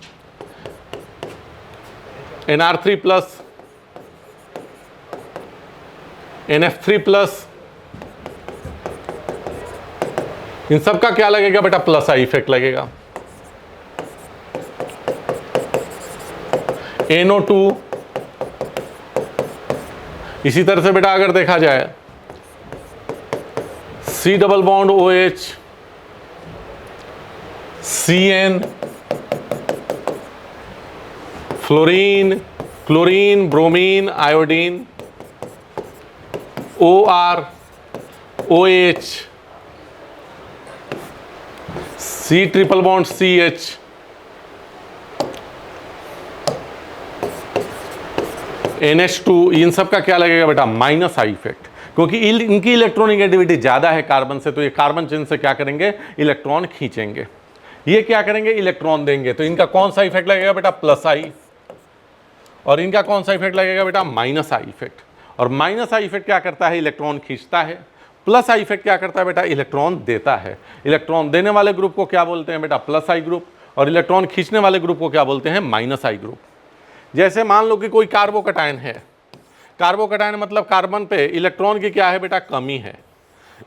NR3 plus, NF3 plus, इन सब का क्या लगेगा बेटा, प्लस आई इफेक्ट लगेगा। NO2, इसी तरह से बेटा अगर देखा जाए C double bond OH, CN, fluorine, chlorine, bromine, iodine, OR, OH, C triple bond CH, NH2, इन सब का क्या लगेगा बेटा, माइनस आई इफेक्ट, क्योंकि इनकी इलेक्ट्रोनेगेटिविटी ज़्यादा है कार्बन से, तो ये कार्बन चेन से क्या करेंगे, इलेक्ट्रॉन खींचेंगे, ये क्या करेंगे, इलेक्ट्रॉन देंगे, तो इनका कौन सा इफेक्ट लगेगा बेटा, प्लस आई, और इनका कौन सा इफेक्ट लगेगा बेटा, माइनस आई इफेक्ट। और माइनस आई इफेक्ट क्या करता है, इलेक्ट्रॉन खींचता है, प्लस आई इफेक्ट क्या करता है बेटा, इलेक्ट्रॉन देता है। इलेक्ट्रॉन देने वाले ग्रुप को क्या बोलते हैं बेटा, प्लस आई ग्रुप, और इलेक्ट्रॉन खींचने वाले ग्रुप को क्या बोलते हैं, माइनस आई ग्रुप। जैसे मान लो कि कोई कार्बोकटायन है, कार्बोकटायन मतलब कार्बन पे इलेक्ट्रॉन की क्या है बेटा, कमी है,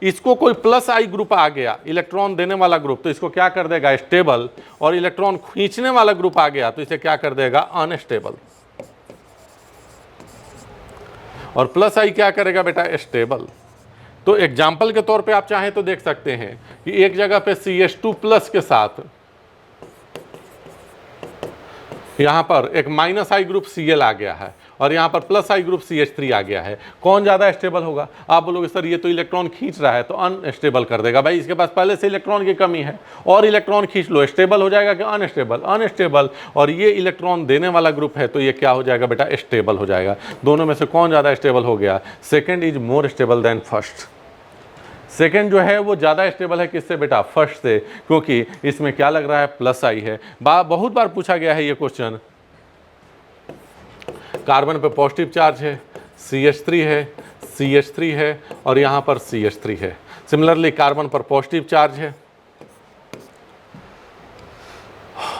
इसको कोई प्लस आई ग्रुप आ गया, इलेक्ट्रॉन देने वाला ग्रुप, तो इसको क्या कर देगा, स्टेबल, और इलेक्ट्रॉन खींचने वाला ग्रुप आ गया तो इसे क्या कर देगा, अनस्टेबल। और प्लस आई क्या करेगा बेटा, स्टेबल। तो एग्जाम्पल के तौर पे आप चाहें तो देख सकते हैं कि एक जगह पे CH2 प्लस के साथ यहाँ पर एक माइनस आई ग्रुप Cl आ गया है, और यहाँ पर प्लस आई ग्रुप CH3 आ गया है, कौन ज़्यादा स्टेबल होगा। आप बोलोगे सर ये तो इलेक्ट्रॉन खींच रहा है, तो अनस्टेबल कर देगा। भाई इसके पास पहले से इलेक्ट्रॉन की कमी है, और इलेक्ट्रॉन खींच लो, स्टेबल हो जाएगा कि अनस्टेबल, अनस्टेबल। और ये इलेक्ट्रॉन देने वाला ग्रुप है, तो ये क्या हो जाएगा बेटा, स्टेबल हो जाएगा। दोनों में से कौन ज़्यादा स्टेबल हो गया, second is more stable then first. Second जो है वो ज़्यादा स्टेबल है किससे बेटा, फर्स्ट से, क्योंकि इसमें क्या लग रहा है, प्लस आई है। बहुत बार पूछा गया है ये क्वेश्चन, कार्बन पे पॉजिटिव चार्ज है, CH3 है, CH3 है, और यहाँ पर CH3 है। सिमिलरली कार्बन पर पॉजिटिव चार्ज है,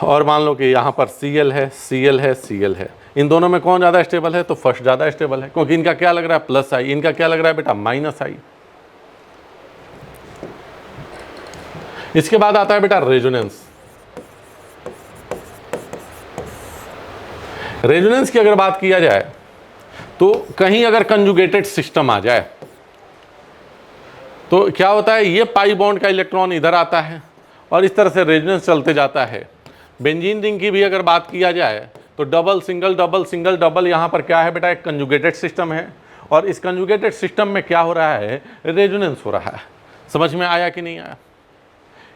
और मान लो कि यहाँ पर Cl है, Cl है, Cl है। इन दोनों में कौन ज़्यादा स्टेबल है, तो फर्स्ट ज़्यादा स्टेबल है, क्योंकि इनका क्या लग रहा है, प्लस आई, इनका क्या लग रहा है बेटा, माइनस आई। इसके बाद आता है बेटा रेजोनेंस। रेजोनेंस की अगर बात किया जाए तो कहीं अगर कंजुगेटेड सिस्टम आ जाए तो क्या होता है, ये पाई बॉन्ड का इलेक्ट्रॉन इधर आता है और इस तरह से रेजोनेंस चलते जाता है। बेंजीन रिंग की भी अगर बात किया जाए तो double single double single double, यहाँ पर क्या है बेटा, एक कंजुगेटेड सिस्टम है, और इस कंजुगेटेड सिस्टम में क्या हो रहा है, रेजोनेंस हो रहा है। समझ में आया कि नहीं आया।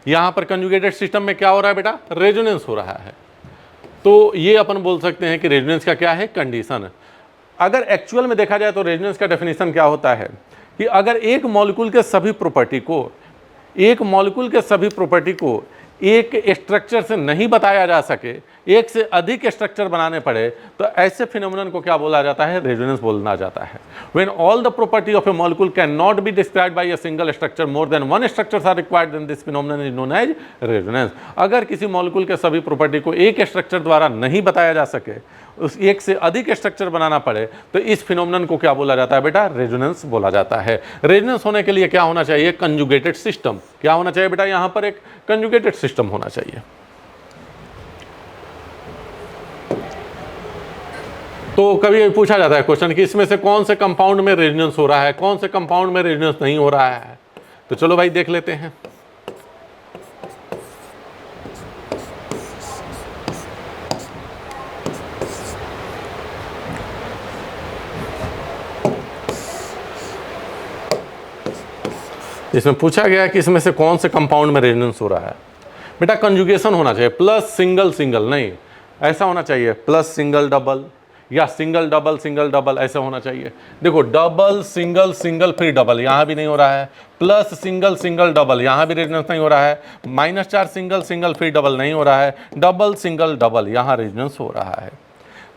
यहाँ पर कंजुगेटेड सिस्टम में क्या हो रहा है बेटा, रेजोनेंस हो रहा है। तो ये अपन बोल सकते हैं कि रेजोनेंस का क्या है, कंडीशन। अगर एक्चुअल में देखा जाए तो रेजोनेंस का डेफिनेशन क्या होता है कि अगर एक मॉलिक्यूल के सभी प्रॉपर्टी को एक स्ट्रक्चर से नहीं बताया जा सके, एक से अधिक स्ट्रक्चर बनाने पड़े, तो ऐसे फिनोमेनन को क्या बोला जाता है, रेजोनेंस बोलना जाता है। When all the property of a molecule can not be described by a single structure, more than one structures are required, then this phenomenon is known as resonance. अगर किसी मॉलिक्यूल के सभी प्रॉपर्टी को एक structure द्वारा नहीं बताया जा सके, उस एक से अधिक स्ट्रक्चर बनाना पड़े, तो इस फिनोमेनन को क्या बोला जाता है बेटा, रेजोनेंस बोला जाता है। रेजोनेंस होने के लिए क्या होना चाहिए, कंजुगेटेड सिस्टम। क्या होना चाहिए बेटा, यहाँ पर एक कंजुगेटेड सिस्टम होना चाहिए। तो कभी पूछा जाता है क्वेश्चन कि इसमें से कौन से कंपाउंड में रेजोनेंस हो रहा है, कौन से कंपाउंड में रेजोनेंस नहीं हो रहा है। तो चलो भाई देख लेते हैं। इसमें पूछा गया कि इसमें से कौन से कंपाउंड में रेजोनेंस हो रहा है। बेटा कंजुगेशन होना चाहिए, प्लस सिंगल सिंगल नहीं, ऐसा होना चाहिए प्लस सिंगल डबल या सिंगल डबल ऐसा होना चाहिए। देखो डबल सिंगल सिंगल फिर डबल, यहाँ भी नहीं हो रहा है, प्लस सिंगल सिंगल डबल, यहाँ भी रेजोनेंस नहीं हो रहा है, -4 सिंगल सिंगल फिर डबल नहीं हो रहा है, डबल सिंगल डबल यहाँ रेजोनेंस हो रहा है।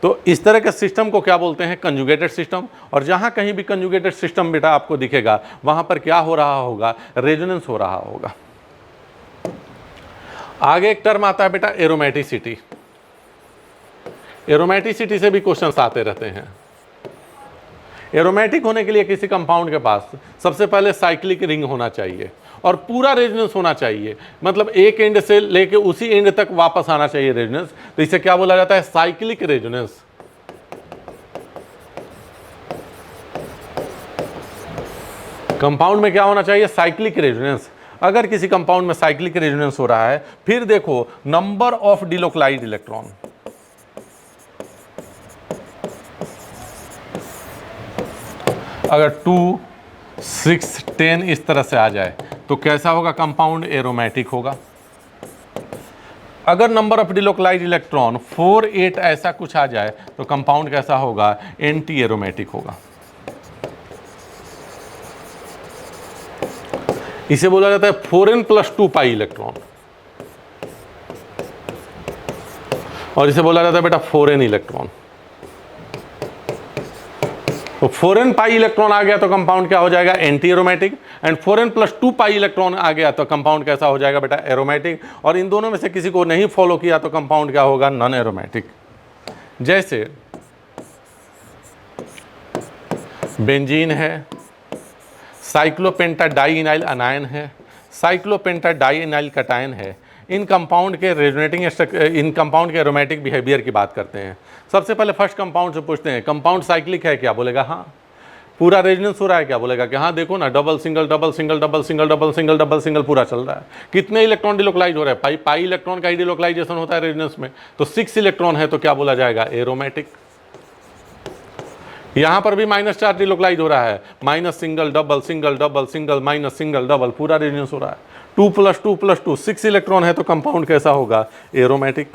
तो इस तरह के सिस्टम को क्या बोलते हैं, कंजुगेटेड सिस्टम। और जहाँ कहीं भी कंजुगेटेड सिस्टम बेटा आपको दिखेगा, वहाँ पर क्या हो रहा होगा, रेजोनेंस हो रहा होगा। आगे एक टर्म आता है बेटा एरोमेटिसिटी। एरोमेटिसिटी से भी क्वेश्चंस आते रहते हैं। एरोमेटिक होने के लिए किसी कंपाउंड के पास सबसे पहले साइक्लिक रिंग होना चाहिए और पूरा रेजोनेंस होना चाहिए, मतलब एक एंड से लेके उसी एंड तक वापस आना चाहिए रेजोनेंस। तो इसे क्या बोला जाता है, साइक्लिक रेजोनेंस। कंपाउंड में क्या होना चाहिए, साइक्लिक रेजोनेंस। अगर किसी कंपाउंड में साइक्लिक रेजोनेंस हो रहा है, फिर देखो नंबर ऑफ डिलोक्लाइड इलेक्ट्रॉन, अगर 2, 6, 10 इस तरह से आ जाए तो कैसा होगा कंपाउंड, एरोमेटिक होगा। अगर नंबर ऑफ डिलोकलाइज इलेक्ट्रॉन 4 8 ऐसा कुछ आ जाए तो कंपाउंड कैसा होगा, एंटी एरोमेटिक होगा। इसे बोला जाता है 4n + 2 पाई इलेक्ट्रॉन, और इसे बोला जाता है बेटा 4n इलेक्ट्रॉन। तो 4n पाई इलेक्ट्रॉन आ गया तो कंपाउंड क्या हो जाएगा, anti aromatic, and 4n + 2 pi electron आ गया तो कंपाउंड कैसा हो जाएगा बेटा, एरोमेटिक। और इन दोनों में से किसी को नहीं फॉलो किया तो कंपाउंड क्या होगा, नॉन एरोमेटिक। जैसे बेंजीन है, साइक्लोपेंटाडाइइनाइल अनायन है, साइक्लोपेंटाडाइइनाइल कटायन है। इन कंपाउंड के एरोमेटिक बिहेवियर की बात करते हैं। सबसे पहले फर्स्ट कंपाउंड से पूछते हैं, कंपाउंड साइक्लिक है क्या, बोलेगा हाँ। पूरा रेजोनेंस हो रहा है क्या, बोलेगा कि हाँ देखो ना, double single double single double single double single double single पूरा चल रहा है। कितने इलेक्ट्रॉन डिलोकलाइज हो रहे हैं, पाई इलेक्ट्रॉन का ही डिलोकलाइजेशन होता है रेजोनेंस में, तो 6 इलेक्ट्रॉन है तो क्या बोला जाएगा, एरोमेटिक। यहां पर भी माइनस चार्ज डिलोकलाइज हो रहा है, minus single double single double single minus single double पूरा रेजोनेंस हो रहा है। 2 + 2 + 2 6 इलेक्ट्रॉन है तो कंपाउंड कैसा होगा, एरोमेटिक।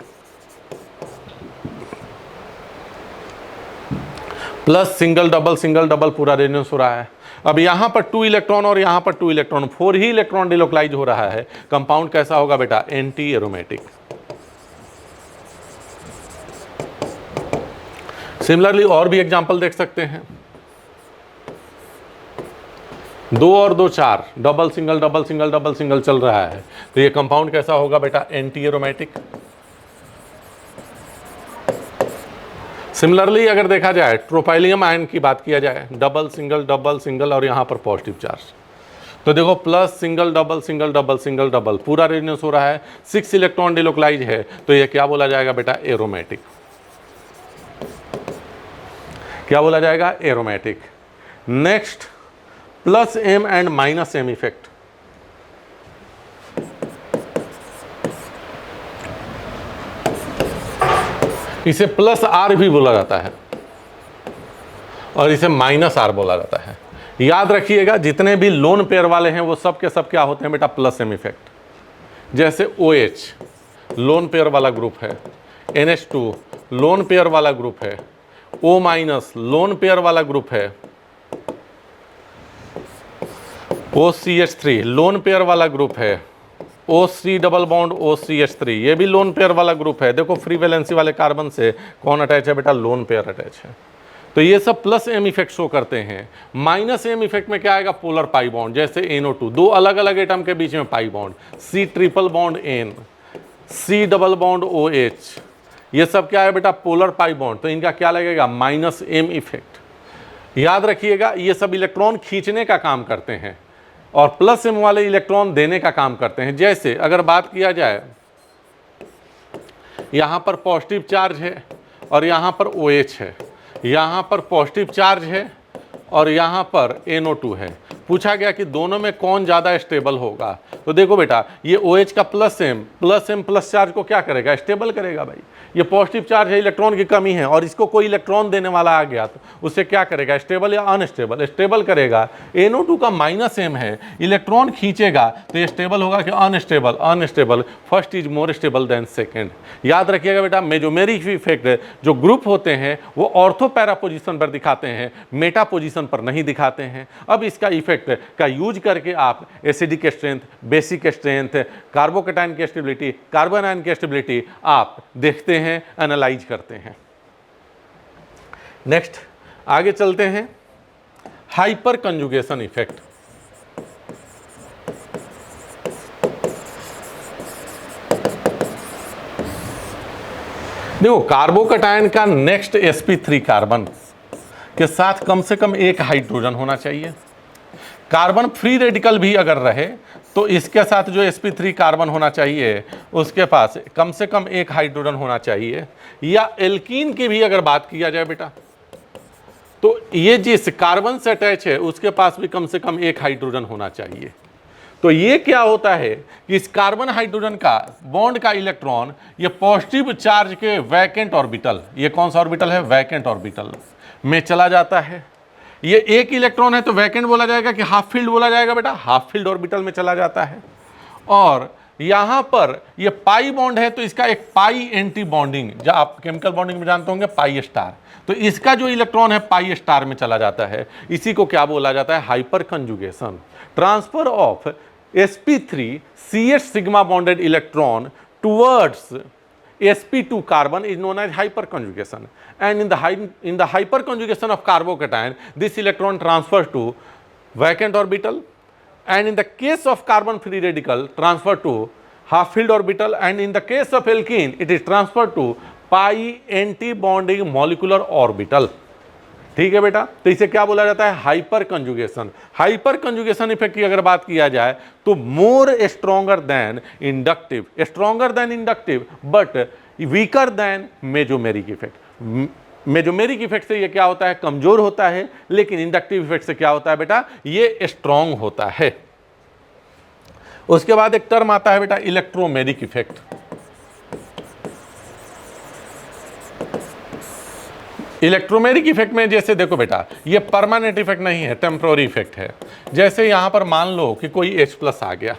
प्लस सिंगल डबल पूरा रेजोनेंस हो रहा है। अब यहां पर 2 इलेक्ट्रॉन और यहां पर 2 इलेक्ट्रॉन, 4 ही इलेक्ट्रॉन डिलोकलाइज हो रहा है, कंपाउंड कैसा होगा बेटा, एंटी एरोमेटिक। सिमिलरली और भी एग्जांपल देख सकते हैं, 2 और 2 4 double single double single double single चल रहा है, तो ये कंपाउंड कैसा होगा बेटा, एंटी एरोमेटिक। सिमिलरली अगर देखा जाए ट्रोपाइलियम आयन की बात किया जाए, डबल सिंगल और यहां पर पॉजिटिव चार्ज, तो देखो plus single double single double single double पूरा रेजोनेंस हो रहा है, 6 इलेक्ट्रॉन डिलोकलाइज है तो ये क्या बोला जाएगा बेटा, एरोमेटिक। क्या बोला जाएगा, aromatic. Next, +m and -m effect. इसे +r भी बोला जाता है और इसे -r बोला जाता है। याद रखिएगा जितने भी लोन पेयर वाले हैं वो सब के सब क्या होते हैं बेटा, +m इफेक्ट। जैसे OH लोन पेयर वाला ग्रुप है, NH2 लोन पेयर वाला ग्रुप है, O- लोन पेयर वाला ग्रुप है, OCH3 लोन पेयर वाला ग्रुप है, O3 डबल बॉन्ड OCH3 ये भी लोन पेयर वाला ग्रुप है। देखो फ्री वैलेंसी वाले कार्बन से कौन अटैच है बेटा, लोन पेयर अटैच है। तो ये सब +m इफेक्ट शो करते हैं। -m इफेक्ट में क्या आएगा, पोलर पाई बॉन्ड, जैसे NO2 दो अलग अलग एटम के बीच में pi bond, C triple bond N, C double bond OH, ये सब क्या है बेटा, पोलर पाई बॉन्ड, तो इनका क्या लगेगा, -m इफेक्ट। याद रखिएगा ये सब इलेक्ट्रॉन खींचने का काम करते हैं और +m वाले इलेक्ट्रॉन देने का काम करते हैं। जैसे अगर बात किया जाए, यहां पर पॉजिटिव चार्ज है और यहां पर OH है, यहां पर पॉजिटिव चार्ज है और यहां पर NO2 है। पूछा गया कि दोनों में कौन ज़्यादा स्टेबल होगा, तो देखो बेटा ये OH का +m प्लस चार्ज को क्या करेगा, स्टेबल करेगा। भाई ये पॉजिटिव चार्ज है, इलेक्ट्रॉन की कमी है और इसको कोई इलेक्ट्रॉन देने वाला आ गया तो उससे क्या करेगा, स्टेबल या अनस्टेबल, स्टेबल करेगा। NO2 का -m है, इलेक्ट्रॉन खींचेगा तो ये स्टेबल होगा कि unstable, unstable, first is more stable then second. याद रखिएगा बेटा मेजोमेरिक इफेक्ट जो ग्रुप होते हैं वो ऑर्थो पैरा पोजिशन पर दिखाते हैं, मेटा पोजिशन पर नहीं दिखाते हैं। अब इसका इफेक्ट का यूज करके आप acidic strength, basic strength, carbocation की स्टेबिलिटी, कार्बन आयन की स्टेबिलिटी आप देखते हैं, एनालाइज करते हैं। नेक्स्ट आगे चलते हैं, हाइपर कंजुगेशन इफेक्ट। देखो कार्बोकैटायन का नेक्स्ट sp3 कार्बन के साथ कम से कम एक हाइड्रोजन होना चाहिए। कार्बन फ्री रेडिकल भी अगर रहे तो इसके साथ जो sp3 कार्बन होना चाहिए उसके पास कम से कम एक हाइड्रोजन होना चाहिए। या एल्कीन की भी अगर बात किया जाए बेटा तो ये जिस कार्बन से अटैच है उसके पास भी कम से कम एक हाइड्रोजन होना चाहिए। तो ये क्या होता है कि इस कार्बन हाइड्रोजन का बॉन्ड का इलेक्ट्रॉन ये पॉजिटिव चार्ज के वैकेंट ऑर्बिटल, ये कौन सा ऑर्बिटल है, वैकेंट ऑर्बिटल में चला जाता है। ये एक इलेक्ट्रॉन है तो वैकेंट बोला जाएगा कि हाफ फील्ड बोला जाएगा बेटा, हाफ फील्ड ऑर्बिटल में चला जाता है। और यहां पर ये पाई बॉन्ड है तो इसका एक पाई एंटी बॉन्डिंग, जो आप केमिकल बॉन्डिंग में जानते होंगे पाई स्टार, तो इसका जो इलेक्ट्रॉन है पाई स्टार में चला जाता है। इसी को क्या बोला जाता है? Hyper conjugation. Transfer of sp3 CH sigma bonded electron towards sp2 carbon is known as hyperconjugation, and in the hyperconjugation of carbocation this electron transfers to vacant orbital, and in the case of carbon free radical transfer to half filled orbital, and in the case of alkene it is transferred to pi anti bonding molecular orbital। ठीक है बेटा, तो इसे क्या बोला जाता है? Hyper conjugation. Hyper conjugation effect की अगर बात किया जाए तो more stronger than inductive, stronger than inductive but weaker then mesomeric effect. Mesomeric effect से ये क्या होता है? कमजोर होता है, लेकिन इंडक्टिव इफेक्ट से क्या होता है बेटा? ये स्ट्रॉन्ग होता है। उसके बाद एक टर्म आता है बेटा इलेक्ट्रोमेरिक इफेक्ट। इलेक्ट्रोमेरिक इफेक्ट में जैसे देखो बेटा, ये परमानेंट इफेक्ट नहीं है, टेम्पोररी इफेक्ट है। जैसे यहां पर मान लो कि कोई H+ आ गया,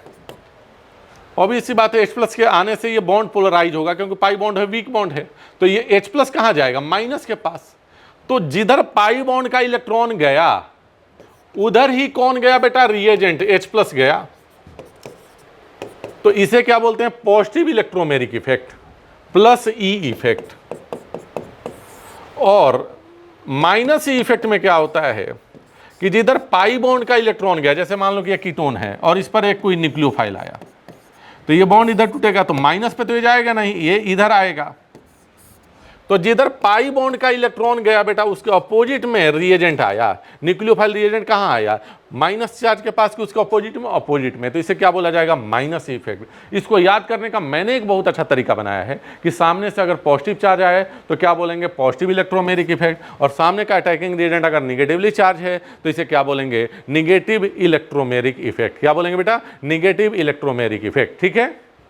ऑब्वियस सी बात है H+ के आने से ये बॉन्ड पोलराइज होगा, क्योंकि पाई बॉन्ड है, वीक बॉन्ड है, तो ये H+ कहां जाएगा? माइनस के पास। तो जिधर पाई बॉन्ड का इलेक्ट्रॉन गया उधर ही कौन गया बेटा? रिएजेंट H+ गया। तो इसे क्या बोलते हैं? Positive electromeric effect plus E effect. और माइनस ई इफेक्ट में क्या होता है कि जिधर पाई बॉन्ड का इलेक्ट्रॉन गया, जैसे मान लो कि ये कीटोन है और इस पर एक कोई न्यूक्लियोफाइल आया, तो ये बॉन्ड इधर टूटेगा तो माइनस पे तो ये जाएगा नहीं, ये इधर आएगा। तो जिधर पाई बॉन्ड का इलेक्ट्रॉन गया बेटा उसके अपोजिट में रिएजेंट आया। न्यूक्लियोफाइल रिएजेंट कहाँ आया? माइनस चार्ज के पास, कि उसके अपोजिट में, तो इसे क्या बोला जाएगा? Minus effect. इसको याद करने का मैंने एक बहुत अच्छा तरीका बनाया है कि सामने से अगर पॉजिटिव चार्ज आए तो क्या बोलेंगे? पॉजिटिव इलेक्ट्रोमेरिक इफेक्ट, और सामने का अटैकिंग रिएजेंट अगर निगेटिवली चार्ज है तो इसे क्या बोलेंगे? Negative electromeric effect. क्या बोलेंगे बेटा? Negative electromeric effect. ठीक है।